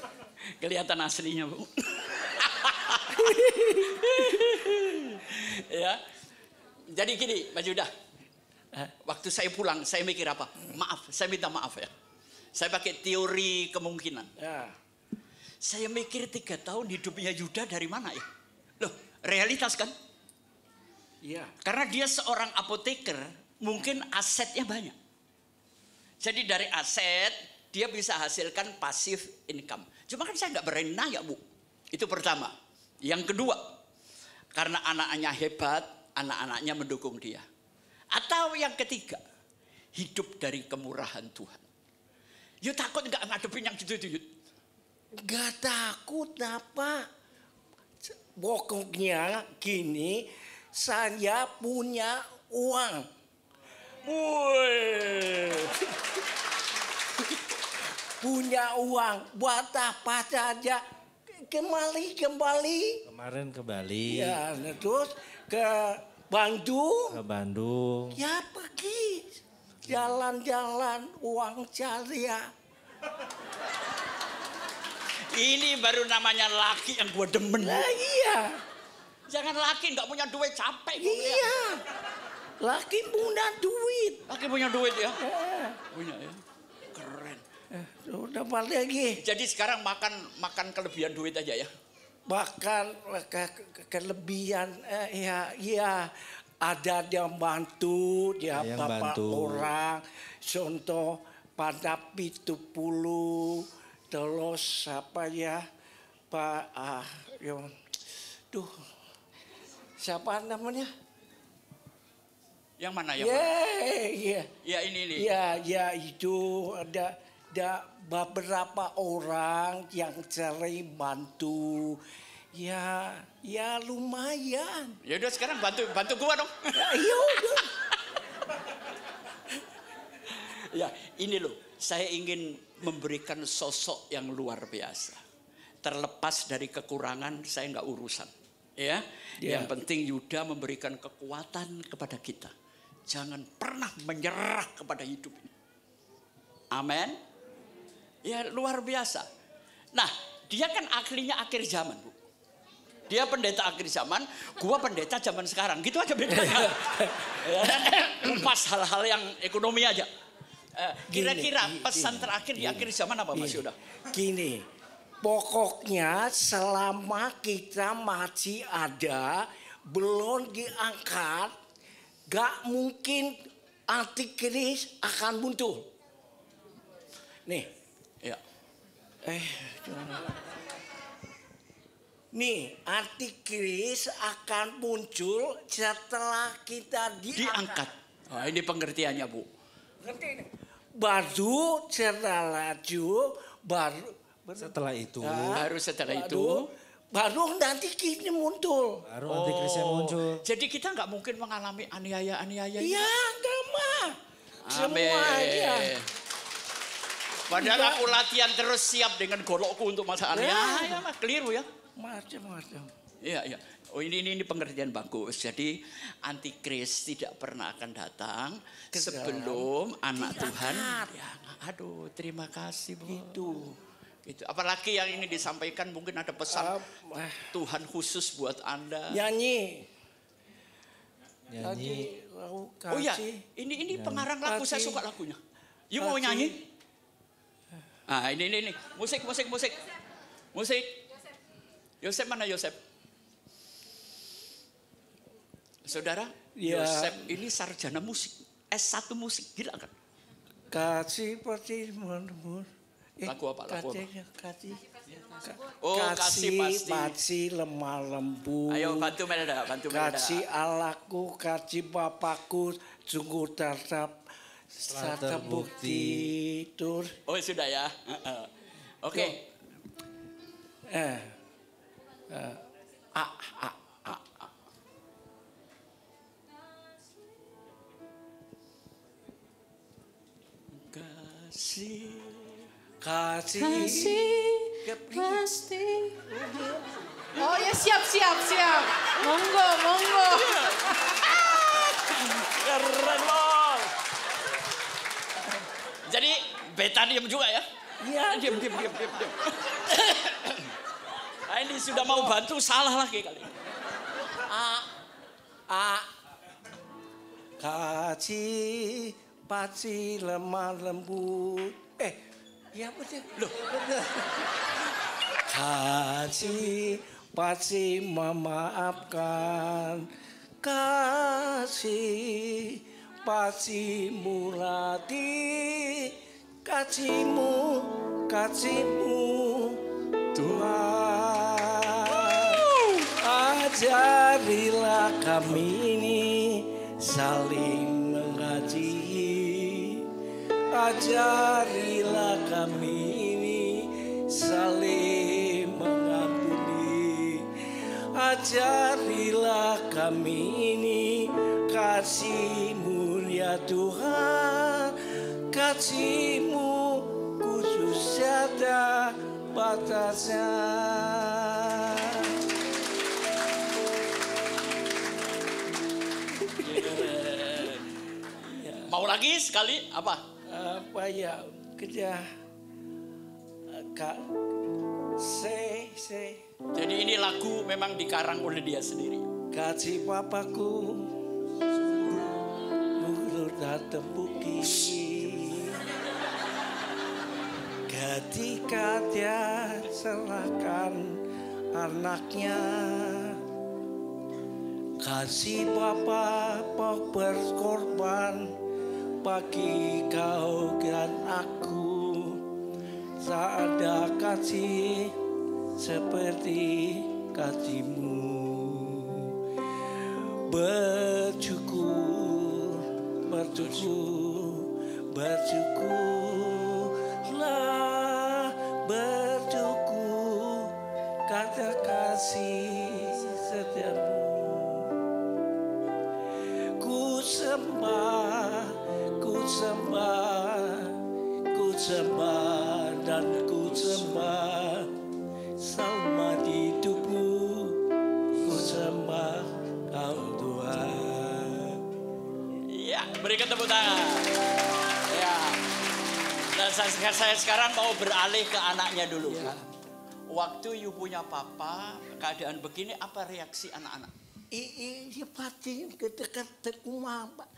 Kelihatan aslinya, Bu. Ya. Jadi gini, Pak Judah. Waktu saya pulang, saya mikir apa? Maaf, saya minta maaf ya. Saya pakai teori kemungkinan. Ya. Saya mikir 3 tahun hidupnya Yuda dari mana ya? Loh, realitas kan? Iya. Karena dia seorang apoteker, mungkin asetnya banyak. Jadi dari aset, dia bisa hasilkan passive income. Cuma kan saya nggak berani nanya, Bu. Itu pertama. Yang kedua, karena anaknya hebat, anak-anaknya mendukung dia. Atau yang ketiga, hidup dari kemurahan Tuhan. Yud takut nggak ngadepin yang gitu-gitu, Yud? Gak takut apa. Pokoknya gini, saya punya uang. Punya uang buat apa saja. Kembali. Kemarin ke Bali. Ya, terus Bandung. Ke Bandung. Ya pergi. Jalan-jalan uang cari ya. Ini baru namanya laki yang gue demen. Nah, iya. Jangan laki nggak punya duit capek. Iya. Laki punya duit. Laki punya duit ya. Punya ya. Keren. Udah balik lagi. Jadi sekarang makan kelebihan duit aja ya. Bahkan kelebihan ya ada yang bantu dia Yang bapak bantu. orang contoh pada 70 terus apa ya Pak siapa namanya? Yang mana yang Ya, mana? Ya ini. Ya itu ada beberapa orang yang sering bantu. Ya lumayan. Ya udah sekarang bantu gua dong. Ya udah. Ya ini loh, saya ingin memberikan sosok yang luar biasa. Terlepas dari kekurangan saya nggak urusan. Ya, yang penting Yuda memberikan kekuatan kepada kita. Jangan pernah menyerah kepada hidup ini. Amin. Ya luar biasa. Nah, dia kan aslinya akhir zaman, Bu. Dia pendeta akhir zaman, gua pendeta zaman sekarang. Gitu aja bedanya. Pas hal-hal yang ekonomi aja. Kira-kira pesan terakhir di akhir zaman apa Mas Yuda? Gini, pokoknya selama kita masih ada, belum diangkat, gak mungkin antikris akan muncul. Nih, Ya. Nih, antikris akan muncul setelah kita Diangkat. Oh, ini pengertiannya, Bu. Ngerti ini? Baru setelah itu, Setelah itu, baru nanti kini muncul. baru antikrisnya muncul. Jadi kita nggak mungkin mengalami aniaya-aniaya. Iya, enggak mah. Amin. Semuanya. Padahal aku latihan terus siap dengan golokku untuk masa aniaya. Mah keliru ya. Macam-macam. Iya. Oh ini pengertian bagus. Jadi antikris tidak pernah akan datang sebelum anak Tuhan. Ya, aduh, terima kasih Bu. Itu. Apalagi yang ini disampaikan mungkin ada pesan Tuhan khusus buat Anda. Nyanyi. Oh ya, ini pengarang lagu, saya suka lagunya. You mau nyanyi? Ah ini. Musik. Yosep mana Yosep? Saudara, Yosep ini sarjana musik, S1 musik, gila kan? Kasih pasti menurut. Lagu apa? Kasih. Oh, kasih pasti lemah lembut. Ayo bantu Melda. Kasih Allahku, kasih Bapakku, sungguh tetap terbukti. Oh sudah ya. Oke. Kasih pasti. Oh ya siap. Monggo. Keren loh. Jadi beta diem juga ya? Iya. Diem. Nah, ini sudah mau bantu salah lagi kali. Kasih pasti lemah lembut. Ya betul. Loh. Kasih pasti memaafkan. Kasih pasti murati. Kasihmu Tuhan. Ajarilah kami ini saling mengasihi. Ajarilah kami ini saling mengampuni. Ajarilah kami ini kasih-Mu ya Tuhan. Kasih-Mu khusus ada batasnya. Lagi sekali apa? Apa ya? Kerja. Kak. Jadi ini lagu memang dikarang oleh dia sendiri. Kasih papaku mulur datang bukit. Ketika dia serahkan anaknya, kasih Bapa berkorban bagi kau dan aku. Tak ada kasih seperti kasih-Mu. Bersyukur, bersyukurlah, bersyukur kata kasih setiamu. Ku sembah, ku sembah, ku sembah dan ku sembah selama hidupku. Ku sembah Kau Tuhan. Ya, berikan tepuk tangan. Ya. Dan saya sekarang mau beralih ke anaknya dulu. Ya. Waktu you punya papa, keadaan begini, apa reaksi anak-anak? Iya pasti kedekat rumah Pak.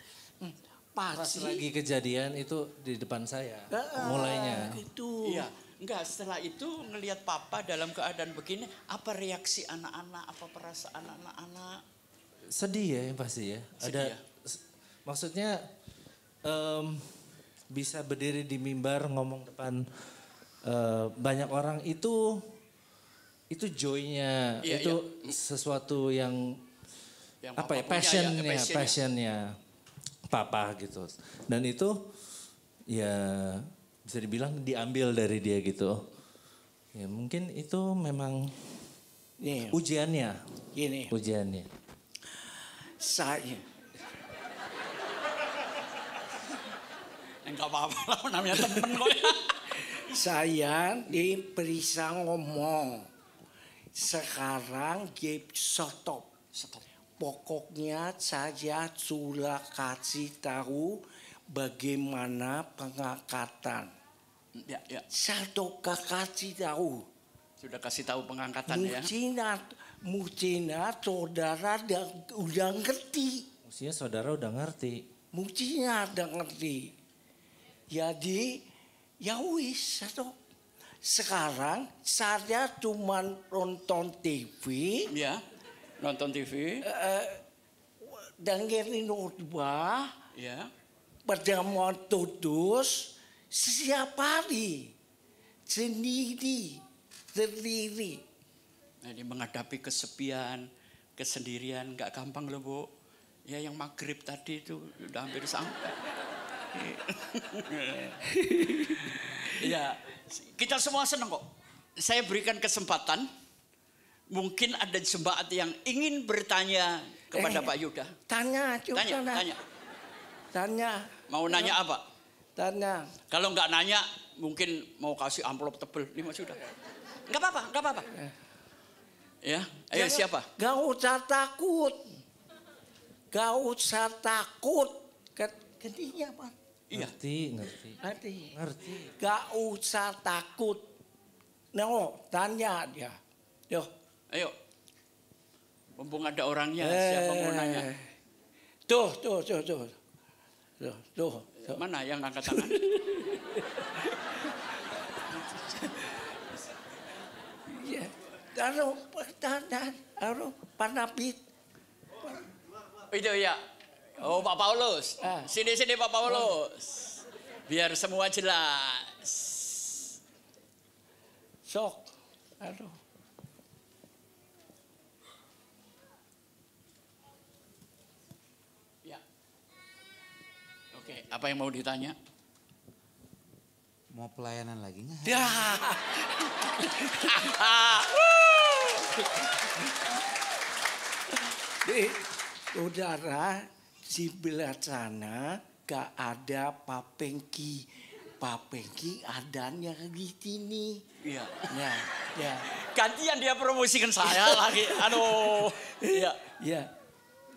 Pas Pasti. lagi kejadian itu di depan saya, mulainya. Gitu. Iya, enggak, setelah itu ngelihat papa dalam keadaan begini, apa reaksi anak-anak, apa perasaan anak-anak? Sedih ya pasti ya. Sedih ya? Maksudnya bisa berdiri di mimbar ngomong depan banyak orang itu joy-nya, Iya, itu sesuatu yang apa ya, papa punya, passionnya papa gitu. Dan itu ya bisa dibilang diambil dari dia gitu. Ya mungkin itu memang Nih, ujiannya. gini. Ujiannya. Saya Enggak apa-apa lah, namanya temen kok. Saya diperiksa ngomong. Sekarang stop. Pokoknya saya sudah kasih tahu bagaimana pengangkatan. Ya, ya. Saya kasih tahu. Sudah kasih tahu pengangkatan ya. Mestinya saudara udah ngerti. Mestinya saudara udah ngerti. Mestinya udah ngerti. Jadi ya wis satu. Sekarang saya cuma nonton TV. Ya, nonton TV. Dengerin khotbah. Ya. Pertemuan Kudus setiap hari. Sendiri. Jadi menghadapi kesepian, kesendirian, nggak gampang loh Bu. Ya yang maghrib tadi itu udah hampir sampai. Ya, kita semua senang kok. Saya berikan kesempatan. Mungkin ada jemaat yang ingin bertanya kepada Pak Yuda. Tanya. Mau nanya apa? Tanya. Kalau nggak nanya, mungkin mau kasih amplop tebel 5 juta. Nggak apa-apa. Ya, ayo siapa? Gak usah takut. Ketinya Pak. Iya. Ngerti. Gak usah takut. No, tanya dia. Yo. Ayo. Mumpung ada orangnya, siapa mau nanya? Tuh. Mana yang angkat tangan? Ya. Taruh panapit. Itu ya. Oh Pak Paulus. Sini Pak Paulus. Biar semua jelas. Sok. Aduh. Ya. Oke, apa yang mau ditanya? Mau pelayanan lagi nggak? Ya. Saudara, di belah sana gak ada Pak Pengki. Pak Pengki adanya di sini. Iya. Ya. Gantian dia promosikan saya lagi. Aduh. Iya.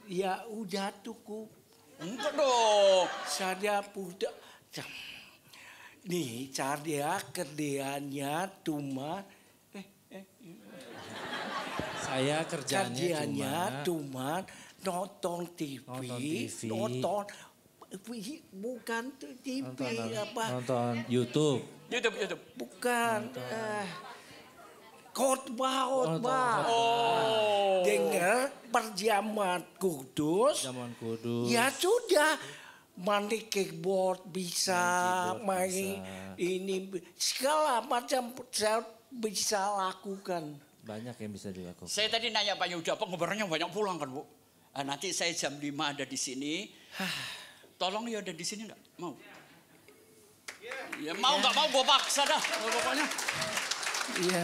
Ya udah cukup. Enggak dong. Saya pudak. Nih, saya kerjanya cuma Saya kerjanya cuma nonton TV, nonton bukan TV nonton YouTube. YouTube. bukan khotbah. Oh. Dengar perjamuan kudus. Zaman kudus. Ya sudah, main keyboard bisa, main ini segala macam saya bisa lakukan. Banyak yang bisa dilakukan. Saya tadi nanya Pak Yuda, pengobarannya banyak pulang kan Bu? Nanti saya jam 5 ada di sini. Tolong ya ada di sini enggak? Mau? Ya mau nggak mau gue paksa dah pokoknya. Iya.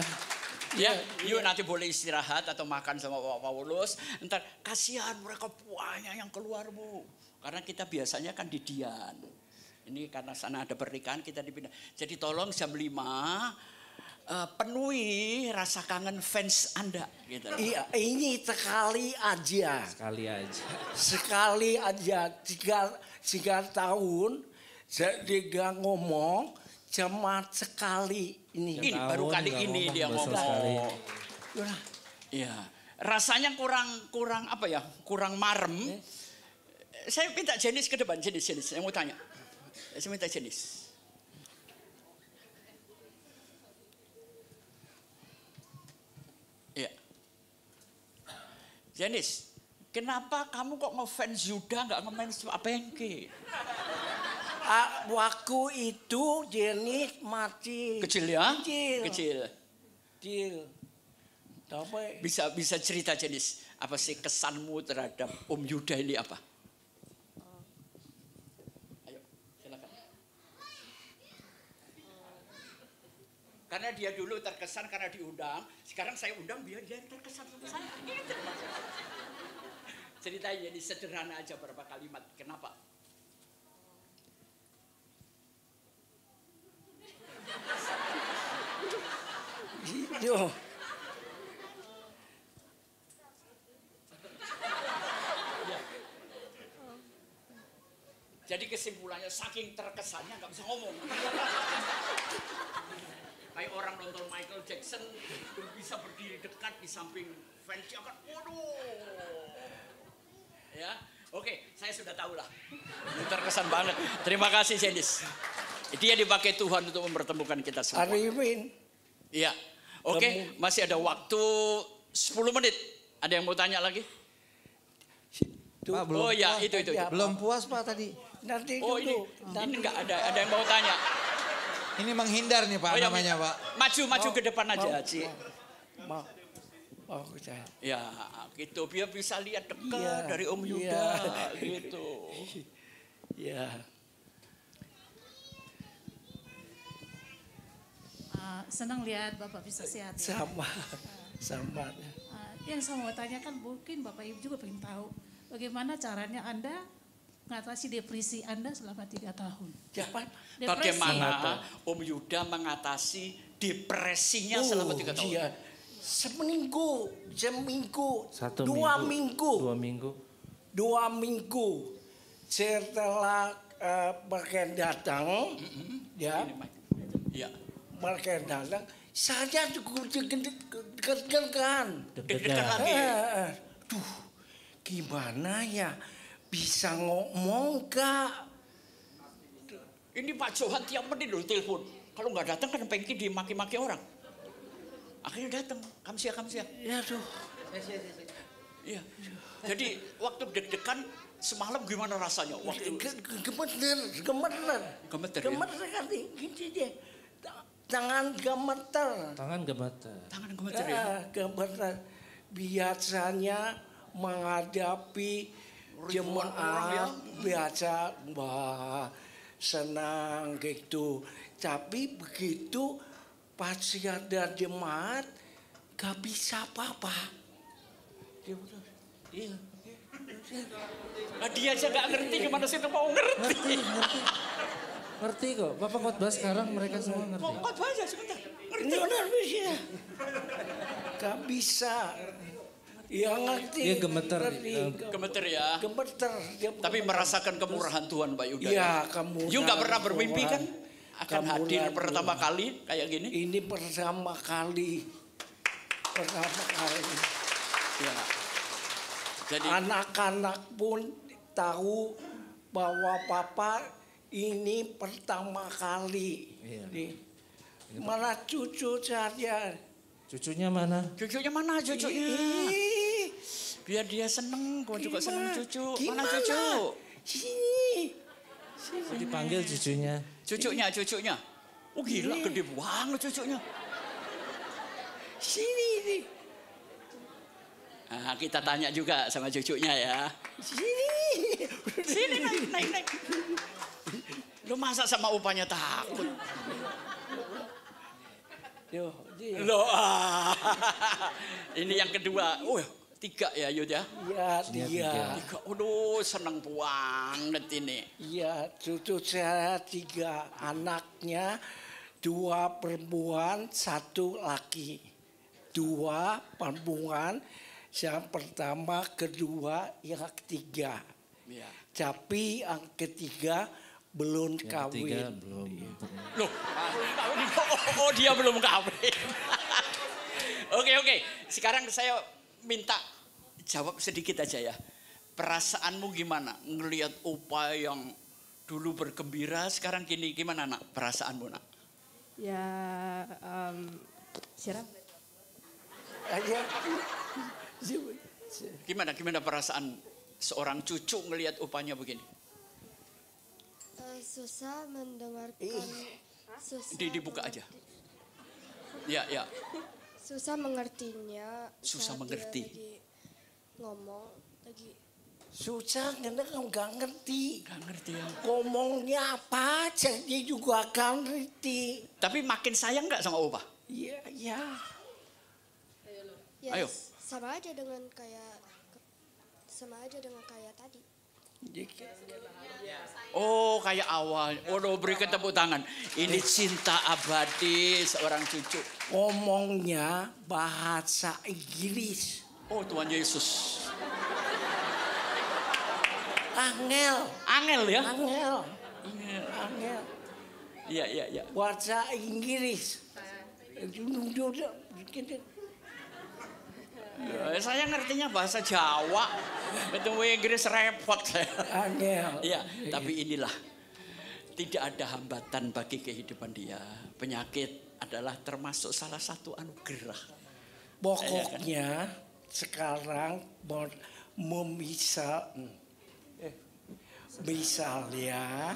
Ya, yuk nanti boleh istirahat atau makan sama Pak Paulus. Ntar kasihan mereka banyak yang keluar Bu. Karena kita biasanya kan di Dian. Ini karena sana ada pernikahan kita dipindah. Jadi tolong jam 5 penuhi rasa kangen fans Anda gitu. Iya, ini sekali aja. Sekali aja. 3 tahun saya ngomong cuma sekali ini. Ini baru kali ini dia ngomong. Iya, rasanya kurang apa ya? Kurang marem. Saya minta Jenis ke depan, Jenis. Saya mau tanya. Saya minta Jenis. Iya. Jenis, kenapa kamu kok ngefans Yuda nggak ngefans Apengke? Waktu itu Jenis mati. Kecil ya? Kecil. Tapi Bisa cerita Jenis, apa sih kesanmu terhadap Om Yuda ini apa? Ayo, silakan. Karena dia dulu terkesan karena diundang, sekarang saya undang biar dia terkesan sama saya. Gitu. Ceritanya jadi sederhana aja beberapa kalimat. Kenapa? Yo. Jadi kesimpulannya saking terkesannya nggak bisa ngomong. Kayak orang nonton Michael Jackson bisa berdiri dekat di samping fansnya kan, waduh. Ya, oke, saya sudah tahu lah. Terkesan banget. Terima kasih Jenis. Dia dipakai Tuhan untuk mempertemukan kita semua. Arifin. Iya. Oke, masih ada waktu 10 menit. Ada yang mau tanya lagi? Pak, belum Oh ya, itu. belum puas Pak tadi. Nanti Oh dulu. ini enggak ada yang mau tanya. Ini menghindar nih Pak Oh, ya, namanya Pak. Maju ke depan aja, Ci. Mau saya. Ya, gitu biar bisa lihat dekat Iya, dari Om Yuda gitu. Ya. Senang lihat Bapak bisa sehat. Ya. Sama. Yang saya mau tanyakan mungkin Bapak Ibu juga pengen tahu bagaimana caranya Anda mengatasi depresi Anda selama 3 tahun. Bagaimana Om Yuda mengatasi depresinya selama 3 tahun? Iya. Seminggu. 1 minggu. 2 minggu. Setelah mereka datang, ya. Iya. Mereka datang, saya juga deg-degan. Deg-degan lagi. Duh, gimana ya? Bisa ngomong gak? Ini Pak Johan tiap menit loh telepon. Kalau nggak datang kan Pengki dimaki-maki orang. Akhirnya datang, kamsia. Ya tuh. Iya. Jadi waktu deg-degan semalam gimana rasanya? Waktu Gemeter. Gemeter, ya? Gemeter kan gini deh. Tangan gemeter. Tangan gemeter ya. Gemeter. Biasanya menghadapi jemaat biasa senang gitu. Tapi begitu pas ada jemaat gak bisa apa-apa. Nah, dia aja gak ngerti gimana sih mau ngerti. Ngerti kok. Bapak khotbah sekarang mereka semua ngerti. Khotbah aja sebentar. Ini benar bisa. Gak bisa. Ya ngerti. Dia gemeter. Gemeter ya. Gemeter. Dia Tapi merasakan kemurahan Tuhan Pak Yuda. ya kamu. You nggak pernah bermimpi kan akan Kemurahan hadir Tuhan. pertama kali kayak gini? Ini pertama kali. Pertama kali. Ya. Jadi Anak-anak pun tahu bahwa papa ini pertama kali. Iya. Nih. Mana cucu saya? Cucunya mana? cucunya mana cucunya? Ih, Biar dia seneng, gua juga seneng cucu. Mana Gimana? cucu? Sini. Dipanggil cucunya. Cucunya. Oh gila gede banget cucunya. Sini nih. Nah, kita tanya juga sama cucunya ya. Sini. Sini naik. Lu masa sama upahnya takut? Yo, dia. Loh, ini yang kedua. Oh, 3 ya Yud ya? Ya, dia. 3. Aduh, seneng banget ini. Iya, cucu saya 3 anaknya, 2 perempuan, 1 laki. 2 perempuan, yang pertama, kedua, yang ketiga. Ya. Tapi yang ketiga belum Yang kawin. ketiga belum. Loh, oh dia belum kawin. Oke. Sekarang saya minta jawab sedikit aja ya. Perasaanmu gimana? Ngelihat opa yang dulu bergembira, sekarang gini gimana nak? Perasaanmu nak? Ya, siram. Aja. Gimana perasaan seorang cucu ngelihat opanya begini? Susah mendengarkan. Susah Dibuka aja. Ya. Susah mengertinya. Susah saat mengerti. Dia lagi ngomong lagi. Susah karena nggak ngerti. Gak ngerti ya. Ngomongnya apa aja dia juga akan ngerti. Tapi makin sayang nggak sama opa? Iya. Ya, Ayo. sama aja dengan kayak tadi. Oh kayak awal. Oh berikan tepuk tangan. Ini cinta abadi seorang cucu. Ngomongnya bahasa Inggris. Oh Tuhan Yesus. Angel ya? Angel. Iya. Bahasa Inggris. Saya ngertinya bahasa Jawa. Ketemu Inggris repot saya. Angel. Iya, tapi inilah. Tidak ada hambatan bagi kehidupan dia. Penyakit adalah termasuk salah satu anugerah. Pokoknya sekarang misalnya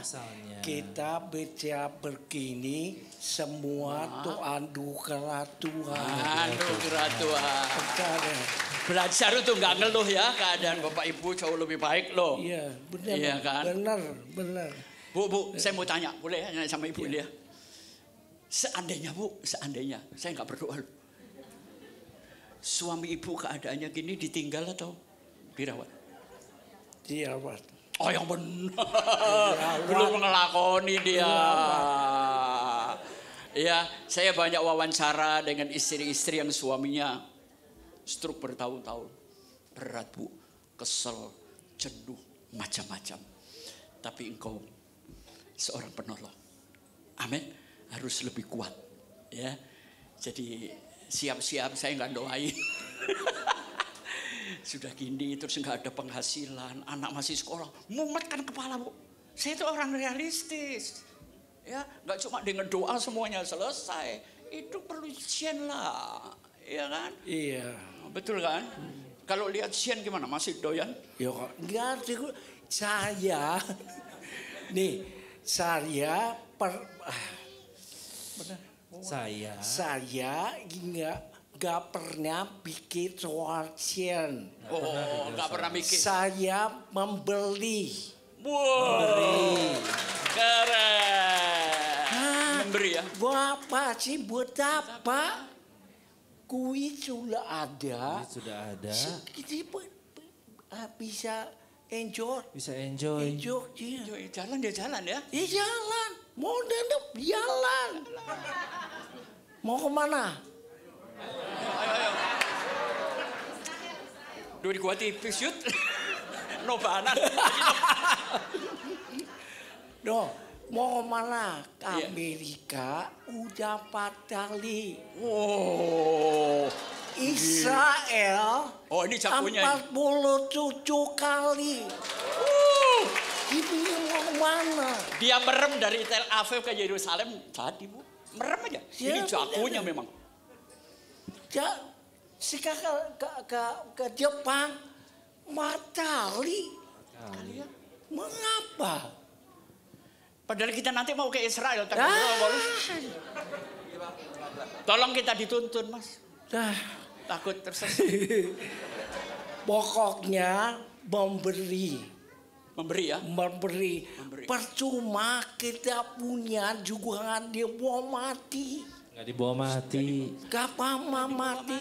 kita baca begini semua itu anugerah Tuhan. Anugerah Tuhan. Sekarang. Belajar itu nggak ngeluh ya, keadaan Bapak Ibu jauh lebih baik loh. Iya, benar. Iya kan? Benar. Bu, saya mau tanya, boleh ya nanya sama Ibu ini ya? Seandainya saya nggak berdoa loh. Suami Ibu keadaannya gini ditinggal atau dirawat? Dirawat. Oh yang benar, belum ngelakoni dia. Ya, saya banyak wawancara dengan istri-istri yang suaminya stroke bertahun-tahun. Berat bu, kesel, jenuh, macam-macam. Tapi engkau seorang penolong. Amin, harus lebih kuat. Ya, jadi siap-siap saya nggak doain. Sudah gini terus nggak ada penghasilan, anak masih sekolah, mumet kan kepala bu. Saya itu orang realistis, ya nggak cuma dengan doa semuanya selesai. Itu perlu ujian lah, ya kan? Iya. Betul kan? Kalau lihat Sian gimana? Masih doyan? Ya kok enggak saya nggak pernah pikir soal Sian. Oh, nggak pernah mikir. Saya membeli. Wow, keren. Memberi ya? Bapak sih buat apa? Kuis sudah ada. Kita bisa enjoy. Jalan dia jalan ya? Iya jalan. Mau dandap jalan. Mau kemana? Ayo. Duit gua tipis yut. Nobanan. No, mau mana? Ke Iya. Amerika udah 4 kali. Oh. Israel Oh, ini jagonya. 47 kali. Ini mau mana? Dia merem dari Tel Aviv ke Yerusalem tadi, Bu. Merem aja. Ini jagonya memang. Ya, sekarang ke Jepang 4 kali. Mengapa? Padahal kita nanti mau ke Israel. Ah. Tolong kita dituntun, Mas. Nah, Takut tersesat. pokoknya memberi. Memberi ya. Memberi. Memberi. Percuma kita punya juga dia mau mati. Nggak dibawa mati. Gak apa mati.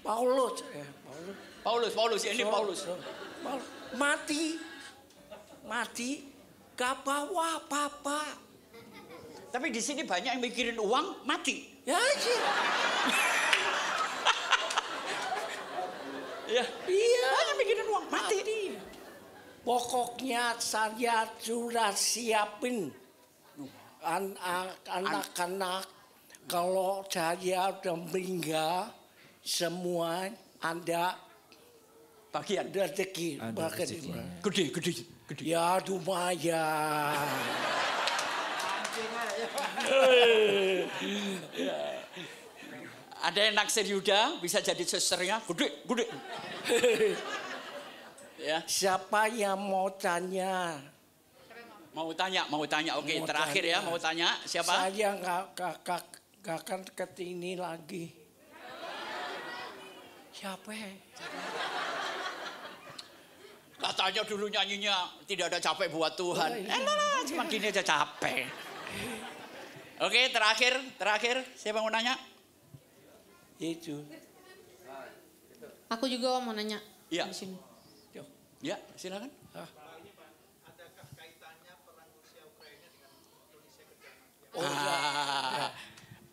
Paulus. Paulus, ya, ini Paulus. Mati. Gak bawa apa-apa. Tapi di sini banyak yang mikirin uang, mati. Ya sih. Ya. Iya. Banyak mikirin uang, mati. Pokoknya saya sudah siapin anak-anak kalau saya udah meninggal semua ada Bagian. rezeki. Ada rezekinya. Gede. Ya lumayan. Ada yang naksir Yuda, bisa jadi susternya, gede. Ya. Siapa yang mau tanya? Mau tanya. Oke, Mau terakhir tanya. ya, mau tanya. Siapa? Saya nggak akan kesini lagi. Siapa? Katanya dulu nyanyinya tidak ada capek buat Tuhan. Cuma gini aja capek. Oke, terakhir. Siapa yang mau nanya? Itu. Aku juga mau nanya. Iya. Di sini. Ya, silakan.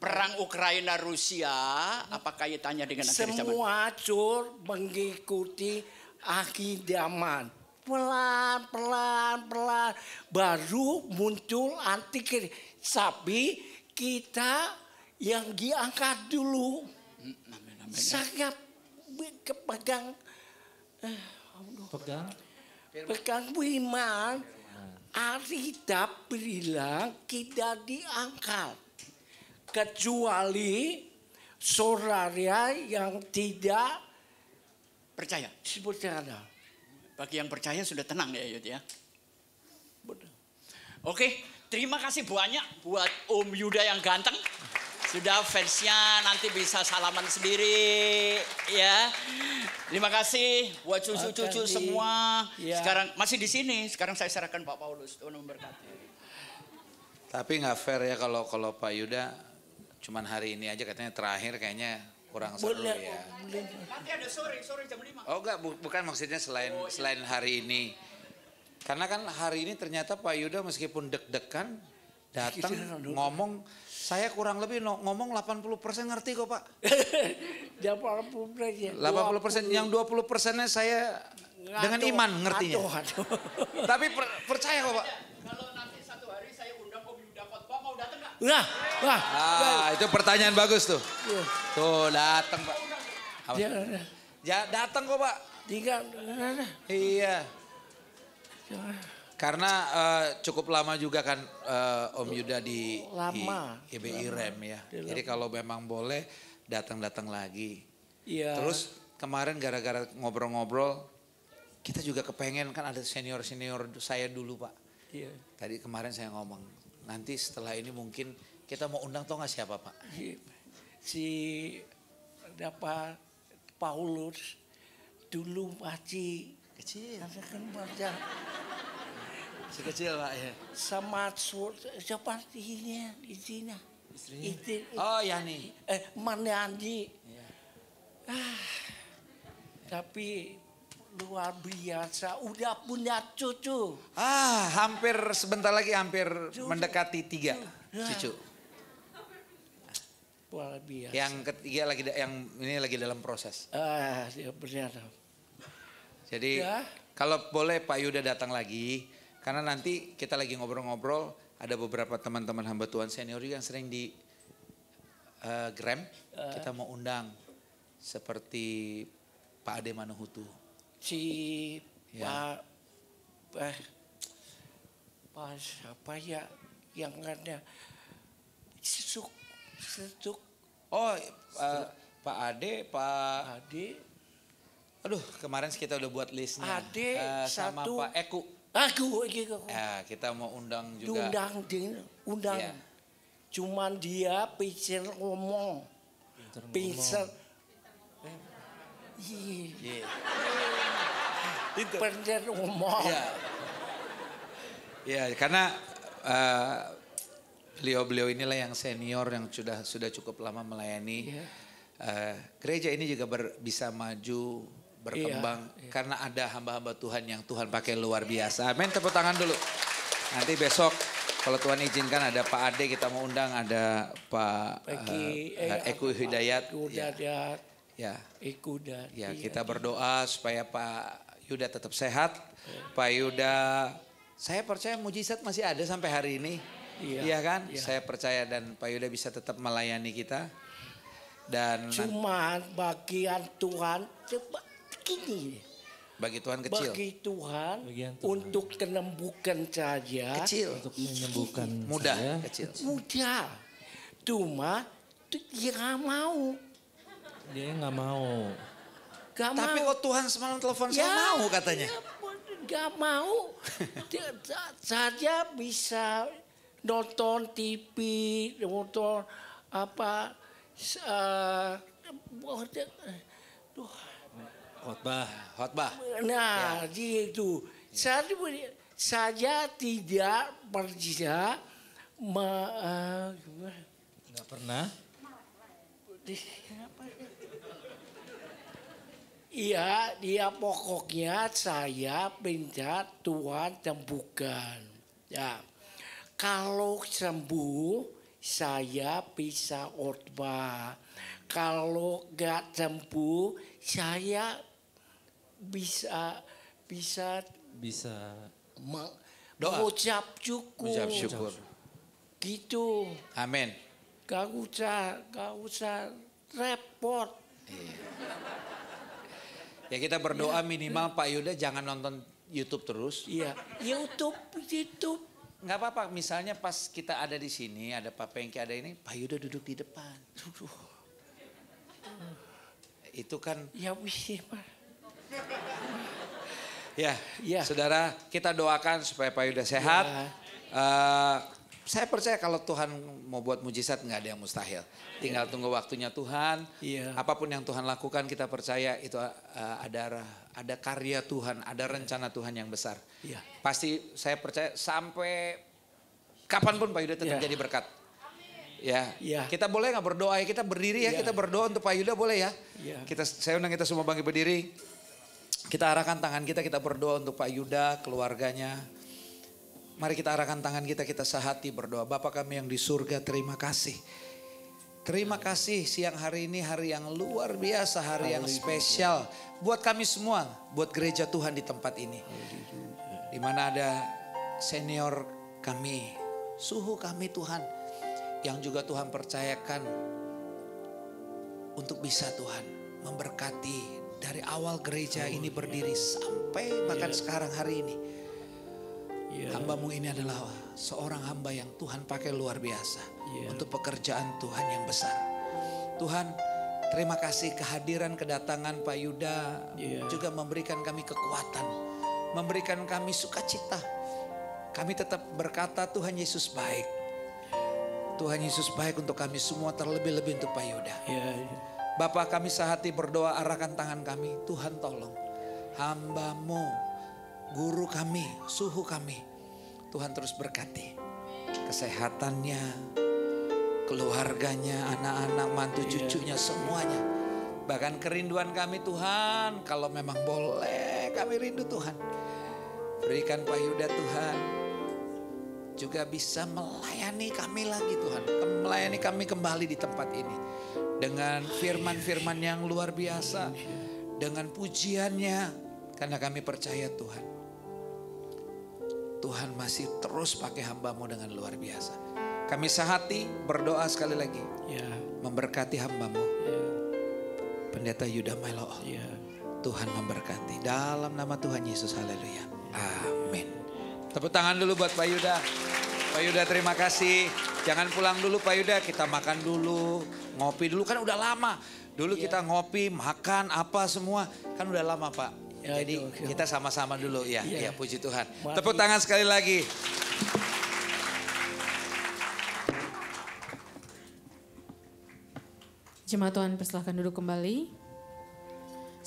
Perang Ukraina Rusia, apa kaitannya dengan akhir zaman? Semua cur mengikuti akhir zaman. Pelan, baru muncul antikris. Tapi kita yang diangkat dulu. Saya pegang iman. Alkitab bilang kita diangkat. Kecuali saudara yang tidak Percaya. percaya. Bagi yang percaya sudah tenang ya Yud ya. Oke, terima kasih banyak buat Om Yuda yang ganteng. Sudah fansnya nanti bisa salaman sendiri ya. Terima kasih buat cucu-cucu Makasih. semua. Ya. Sekarang masih di sini. Sekarang saya serahkan Pak Paulus. Tuhan memberkati. Tapi nggak fair ya kalau Pak Yuda cuman hari ini aja katanya terakhir kayaknya kurang seru ya. Nanti ada sore jam 5. Oh enggak, bukan maksudnya selain hari ini. Karena kan hari ini ternyata Pak Yuda meskipun deg-degan datang ngomong, saya kurang lebih ngomong 80% ngerti kok Pak. 80%. 80%, yang 20%-nya saya dengan iman ngertinya. Aduh. Tapi percaya kok Pak. Kalau nanti satu hari saya undang Om Yuda khotbah mau datang nggak? Wah. Ah, itu pertanyaan bagus tuh. Tuh datang Pak. Apa? Ya datang kok Pak. Iya. Karena cukup lama juga kan Om Yuda di GBI Rem ya. Jadi kalau memang boleh datang-datang lagi. Iya. Terus kemarin gara-gara ngobrol-ngobrol kita juga kepengen kan ada senior-senior saya dulu Pak. Iya. Tadi kemarin saya ngomong nanti setelah ini mungkin kita mau undang tau gak siapa Pak? Si dapat Paulus dulu masih Kecil. kan baca Si kecil Pak ya. sama sepertinya di sini. Itu, Oh Yani. menyanyi. Tapi luar biasa, udah punya cucu. Hampir sebentar lagi hampir mendekati 3 cucu. luar biasa. Yang ketiga yang ini lagi dalam proses. Ya benar. Jadi Ya. kalau boleh Pak Yuda datang lagi, karena nanti kita lagi ngobrol-ngobrol, ada beberapa teman-teman hamba Tuhan senior juga yang sering di Gram, kita mau undang seperti Pak Ade Manuhutu. Si Ya. Pak siapa ya yang ada Sesuk. Oh, Pak Ade, Pak... Ade. Aduh, kemarin kita udah buat listnya. Ade sama satu. Pak Eku. Aku gitu. Ya, kita mau undang juga. Undang. Ya. Cuman dia pincer ngomong. Pincer. Iya. Pincer ngomong. Ya. Ya, karena beliau-beliau inilah yang senior yang sudah cukup lama melayani. Gereja ini juga bisa maju, berkembang karena ada hamba-hamba Tuhan yang Tuhan pakai luar biasa. Amin, tepuk tangan dulu. Nanti besok kalau Tuhan izinkan ada Pak Ade kita mau undang, ada Pak Eku Hidayat. Ya. Ya, kita berdoa supaya Pak Yuda tetap sehat. Pak Yuda, saya percaya mujizat masih ada sampai hari ini. Iya kan? Iya. Saya percaya dan Pak Yuda bisa tetap melayani kita. Dan cuman bagian Tuhan coba gini. Bagi Tuhan kecil. Bagi Tuhan untuk menyembuhkan saja. Kecil. Untuk menyembuhkan mudah, saya. kecil. Mudah. Cuma dia nggak mau. Dia nggak mau. Tapi kok Tuhan semalam telepon saya mau katanya. Nggak mau. Saja bisa nonton TV, nonton apa, khotbah. Nah, gitu. Saya tidak bisa Nggak pernah. Iya, dia pokoknya saya minta Tuhan sembuhkan. Ya, kalau sembuh saya bisa khotbah. Kalau nggak sembuh saya bisa mengucap syukur. Gitu. Amin. Gak usah repot. Ya kita berdoa minimal Pak Yuda jangan nonton YouTube terus. Iya, YouTube. Nggak apa-apa, misalnya pas kita ada di sini, ada Pak Pengki, ada ini, Pak Yuda duduk di depan. Itu kan. Ya bisa, Pak. Ya, saudara, kita doakan supaya Pak Yuda sehat. Saya percaya kalau Tuhan mau buat mujizat nggak ada yang mustahil. Tinggal tunggu waktunya Tuhan. Apapun yang Tuhan lakukan kita percaya itu ada karya Tuhan, ada rencana Tuhan yang besar. Pasti saya percaya sampai kapanpun Pak Yuda tetap jadi berkat. Ya, kita boleh nggak berdoa ya, kita berdiri ya, kita berdoa untuk Pak Yuda boleh ya. Saya undang kita semua bangkit berdiri. Kita arahkan tangan kita berdoa untuk Pak Yuda, keluarganya. Mari kita arahkan tangan kita sehati berdoa. Bapa kami yang di surga, terima kasih. Terima kasih siang hari ini hari yang luar biasa, hari yang spesial. Buat kami semua, buat gereja Tuhan di tempat ini. Di mana ada senior kami, suhu kami Tuhan. Yang juga Tuhan percayakan untuk bisa Tuhan memberkati dari awal gereja ini berdiri sampai bahkan sekarang hari ini. Hambamu ini adalah seorang hamba yang Tuhan pakai luar biasa untuk pekerjaan Tuhan yang besar. Tuhan, terima kasih kehadiran kedatangan Pak Yuda juga memberikan kami kekuatan, memberikan kami sukacita. Kami tetap berkata Tuhan Yesus baik. Tuhan Yesus baik untuk kami semua, terlebih-lebih untuk Pak Yuda. Bapa, kami sehati berdoa, arahkan tangan kami. Tuhan tolong hamba-Mu, guru kami, suhu kami. Tuhan terus berkati kesehatannya, keluarganya, anak-anak, mantu, cucunya, semuanya. Bahkan kerinduan kami Tuhan, kalau memang boleh kami rindu Tuhan. Berikan Pak Yuda Tuhan juga bisa melayani kami lagi Tuhan. Melayani kami kembali di tempat ini. Dengan firman-firman yang luar biasa. Dengan pujiannya. Karena kami percaya Tuhan. Tuhan masih terus pakai hamba-Mu dengan luar biasa. Kami sehati berdoa sekali lagi. Memberkati hamba-Mu. Pendeta Yuda Melo. Tuhan memberkati. Dalam nama Tuhan Yesus, haleluya. Amin. Tepuk tangan dulu buat Pak Yuda. Pak Yuda terima kasih. Jangan pulang dulu Pak Yuda, kita makan dulu. Ngopi dulu, kan udah lama. Dulu kita ngopi, makan apa semua. Kan udah lama Pak. Jadi kita sama-sama dulu ya. Ya puji Tuhan. Tepuk tangan sekali lagi. Jemaat Tuhan, persilahkan duduk kembali.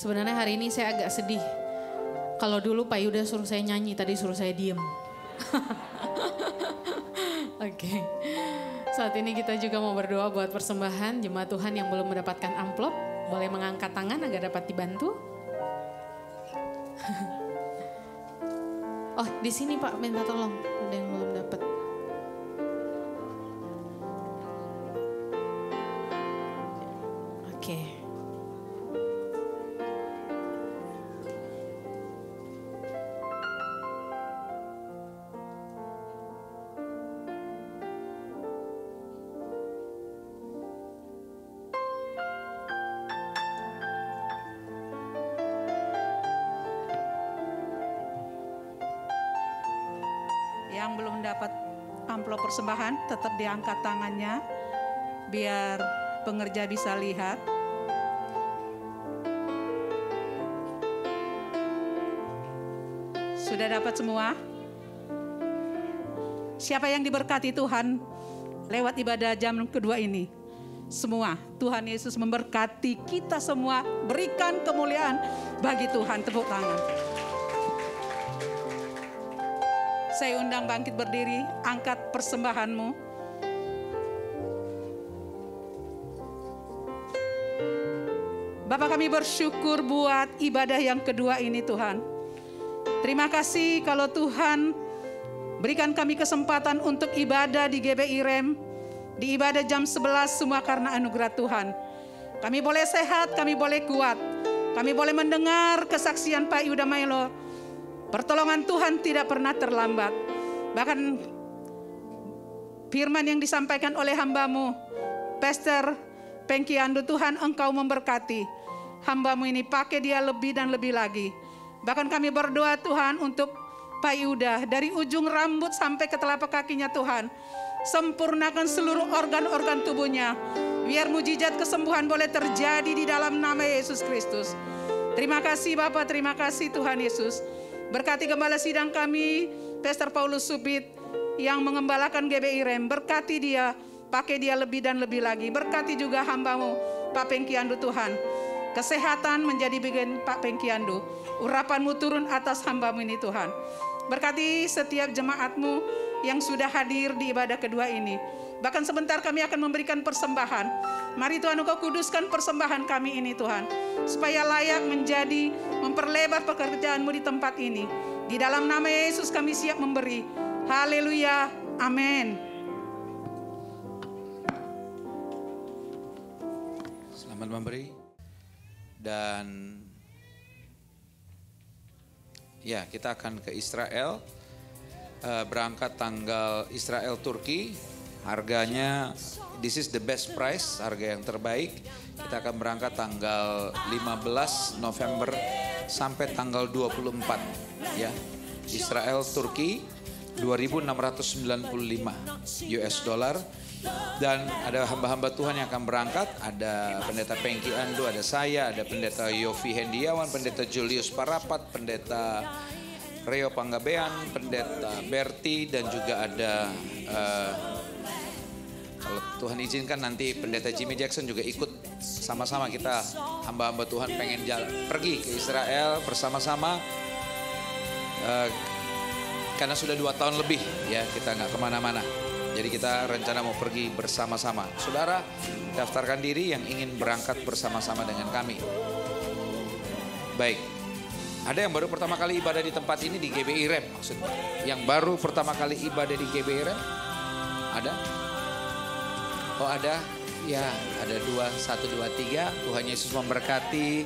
Sebenarnya hari ini saya agak sedih. Kalau dulu Pak Yuda suruh saya nyanyi, tadi suruh saya diem. Oke. Saat ini kita juga mau berdoa buat persembahan jemaat Tuhan yang belum mendapatkan amplop. Boleh mengangkat tangan agar dapat dibantu. Oh, di sini Pak, minta tolong. Ada yang belum dapat. Oke. Yang belum dapat amplop persembahan tetap diangkat tangannya biar pengerja bisa lihat. Sudah dapat semua? Siapa yang diberkati Tuhan lewat ibadah jam kedua ini? Semua. Tuhan Yesus memberkati kita semua. Berikan kemuliaan bagi Tuhan. Tepuk tangan. Saya undang bangkit berdiri, angkat persembahanmu. Bapak kami bersyukur buat ibadah yang kedua ini Tuhan. Terima kasih kalau Tuhan berikan kami kesempatan untuk ibadah di GBI Rem. Di ibadah jam 11 semua karena anugerah Tuhan. Kami boleh sehat, kami boleh kuat. Kami boleh mendengar kesaksian Pak Yuda Melo. Pertolongan Tuhan tidak pernah terlambat. Bahkan firman yang disampaikan oleh hamba-Mu, Pastor Pengkiandu, Tuhan Engkau memberkati. Hamba-Mu ini pakai dia lebih dan lebih lagi. Bahkan kami berdoa Tuhan untuk Pak Yuda. Dari ujung rambut sampai ke telapak kakinya Tuhan. Sempurnakan seluruh organ-organ tubuhnya. Biar mujizat kesembuhan boleh terjadi di dalam nama Yesus Kristus. Terima kasih Bapak, terima kasih Tuhan Yesus. Berkati gembala sidang kami, Pastor Paulus Subit yang mengembalakan GBI Rem. Berkati dia, pakai dia lebih dan lebih lagi. Berkati juga hamba-Mu, Pak Pengkiandu Tuhan. Kesehatan menjadi bagian Pak Pengkiandu. Urapan-Mu turun atas hamba-Mu ini Tuhan. Berkati setiap jemaat-Mu yang sudah hadir di ibadah kedua ini. Bahkan sebentar kami akan memberikan persembahan. Mari Tuhan Engkau kuduskan persembahan kami ini Tuhan. Supaya layak menjadi memperlebar pekerjaan-Mu di tempat ini. Di dalam nama Yesus kami siap memberi. Haleluya. Amin. Selamat memberi. Dan ya kita akan ke Israel. Berangkat tanggal Israel Turki. Harganya this is the best price, harga yang terbaik. Kita akan berangkat tanggal 15 November sampai tanggal 24 ya. Israel Turki 2.695 US dollar. Dan ada hamba-hamba Tuhan yang akan berangkat. Ada pendeta Pengki Andu, ada saya, ada pendeta Yofi Hendiawan, pendeta Julius Parapat, pendeta Reo Panggabean, pendeta Berti, dan juga ada kalau Tuhan izinkan nanti pendeta Jimmy Jackson juga ikut. Sama-sama kita hamba-hamba Tuhan pengen pergi ke Israel bersama-sama. Karena sudah 2 tahun lebih ya kita nggak kemana-mana. Jadi kita rencana mau pergi bersama-sama. Saudara, daftarkan diri yang ingin berangkat bersama-sama dengan kami. Baik, Ada yang baru pertama kali ibadah di tempat ini di GBI Rem maksudnya. Yang baru pertama kali ibadah di GBI Rem? Ada? Oh ada? Ya ada 2, 1, 2, 3. Tuhan Yesus memberkati.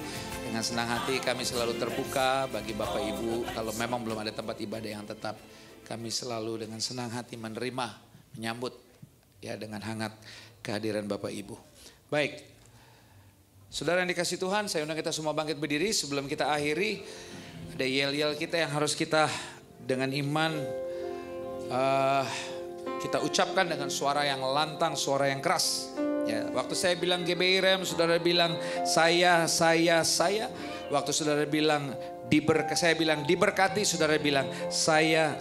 Dengan senang hati kami selalu terbuka bagi Bapak Ibu. Kalau memang belum ada tempat ibadah yang tetap, kami selalu dengan senang hati menerima, menyambut ya dengan hangat kehadiran Bapak Ibu. Baik, saudara yang dikasih Tuhan, saya undang kita semua bangkit berdiri. Sebelum kita akhiri, ada yel-yel kita yang harus kita dengan iman kita ucapkan dengan suara yang lantang, suara yang keras. Ya, waktu saya bilang GBI Rem, saudara bilang saya. Waktu saudara bilang saya bilang diberkati, saudara bilang saya.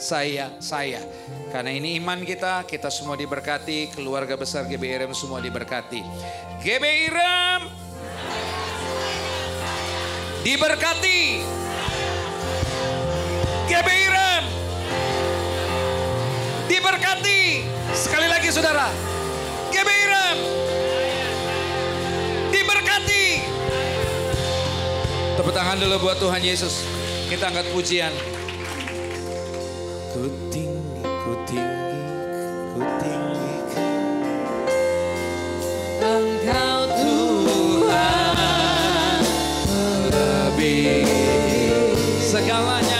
Karena ini iman kita semua diberkati, keluarga besar GBI Rem semua diberkati. GBI Rem diberkati. GBI Rem diberkati. Sekali lagi saudara, GBI Rem diberkati. Tepuk tangan dulu buat Tuhan Yesus. Kita angkat pujian. Ku tinggi, ku tinggi, ku tinggi. Engkau Tuhan lebih segalanya.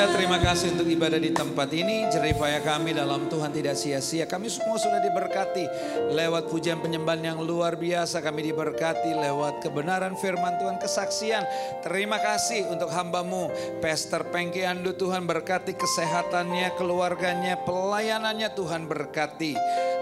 Terima kasih untuk ibadah di tempat ini. Jeripaya kami dalam Tuhan tidak sia-sia. Kami semua sudah diberkati lewat pujian penyembahan yang luar biasa. Kami diberkati lewat kebenaran firman Tuhan, kesaksian. Terima kasih untuk hamba-Mu Pastor Pengki Andu. Tuhan berkati kesehatannya, keluarganya, pelayanannya. Tuhan berkati.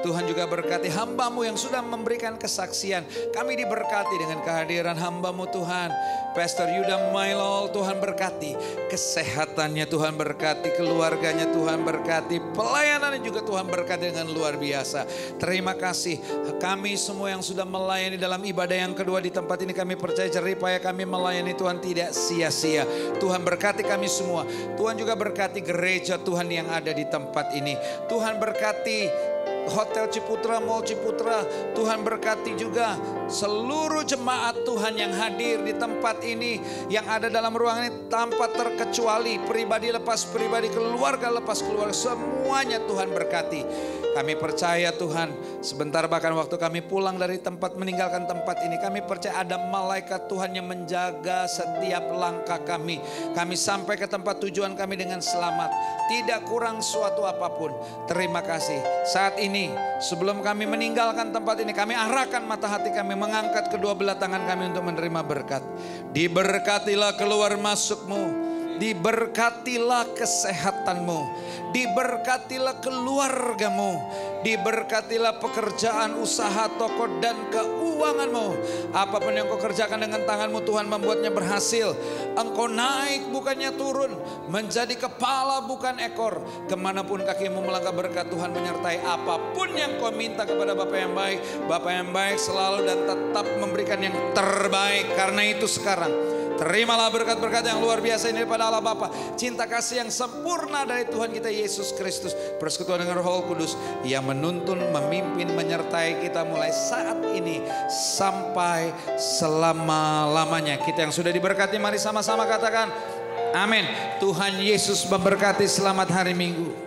Tuhan juga berkati hamba-Mu yang sudah memberikan kesaksian. Kami diberkati dengan kehadiran hamba-Mu Tuhan Pastor Yuda Mailol. Tuhan berkati kesehatannya, Tuhan berkati keluarganya, Tuhan berkati pelayanannya juga, Tuhan berkati dengan luar biasa. Terima kasih kami semua yang sudah melayani dalam ibadah yang kedua di tempat ini. Kami percaya jeripaya kami melayani Tuhan tidak sia-sia. Tuhan berkati kami semua. Tuhan juga berkati gereja Tuhan yang ada di tempat ini. Tuhan berkati Hotel Ciputra, Mall Ciputra. Tuhan berkati juga seluruh jemaat Tuhan yang hadir di tempat ini, yang ada dalam ruangan ini tanpa terkecuali. Pribadi lepas pribadi, keluarga lepas keluarga, semuanya Tuhan berkati. Kami percaya Tuhan, sebentar bahkan waktu kami pulang dari tempat, meninggalkan tempat ini, kami percaya ada malaikat Tuhan yang menjaga setiap langkah kami. Kami sampai ke tempat tujuan kami dengan selamat, tidak kurang suatu apapun. Terima kasih. Saat ini sebelum kami meninggalkan tempat ini, kami arahkan mata hati kami, mengangkat kedua belah tangan kami untuk menerima berkat. Diberkatilah keluar masukmu, diberkatilah kesehatanmu, diberkatilah keluargamu, diberkatilah pekerjaan, usaha, toko dan keuanganmu. Apapun yang kau kerjakan dengan tanganmu, Tuhan membuatnya berhasil. Engkau naik bukannya turun, menjadi kepala bukan ekor. Kemanapun kakimu melangkah, berkat Tuhan menyertai. Apapun yang kau minta kepada Bapa yang baik, Bapa yang baik selalu dan tetap memberikan yang terbaik. Karena itu sekarang Terimalah berkat-berkat yang luar biasa ini daripada Allah Bapa. Cinta kasih yang sempurna dari Tuhan kita Yesus Kristus. Persekutuan dengan Roh Kudus yang menuntun, memimpin, menyertai kita mulai saat ini sampai selama-lamanya. Kita yang sudah diberkati, mari sama-sama katakan amin. Tuhan Yesus memberkati. Selamat hari Minggu.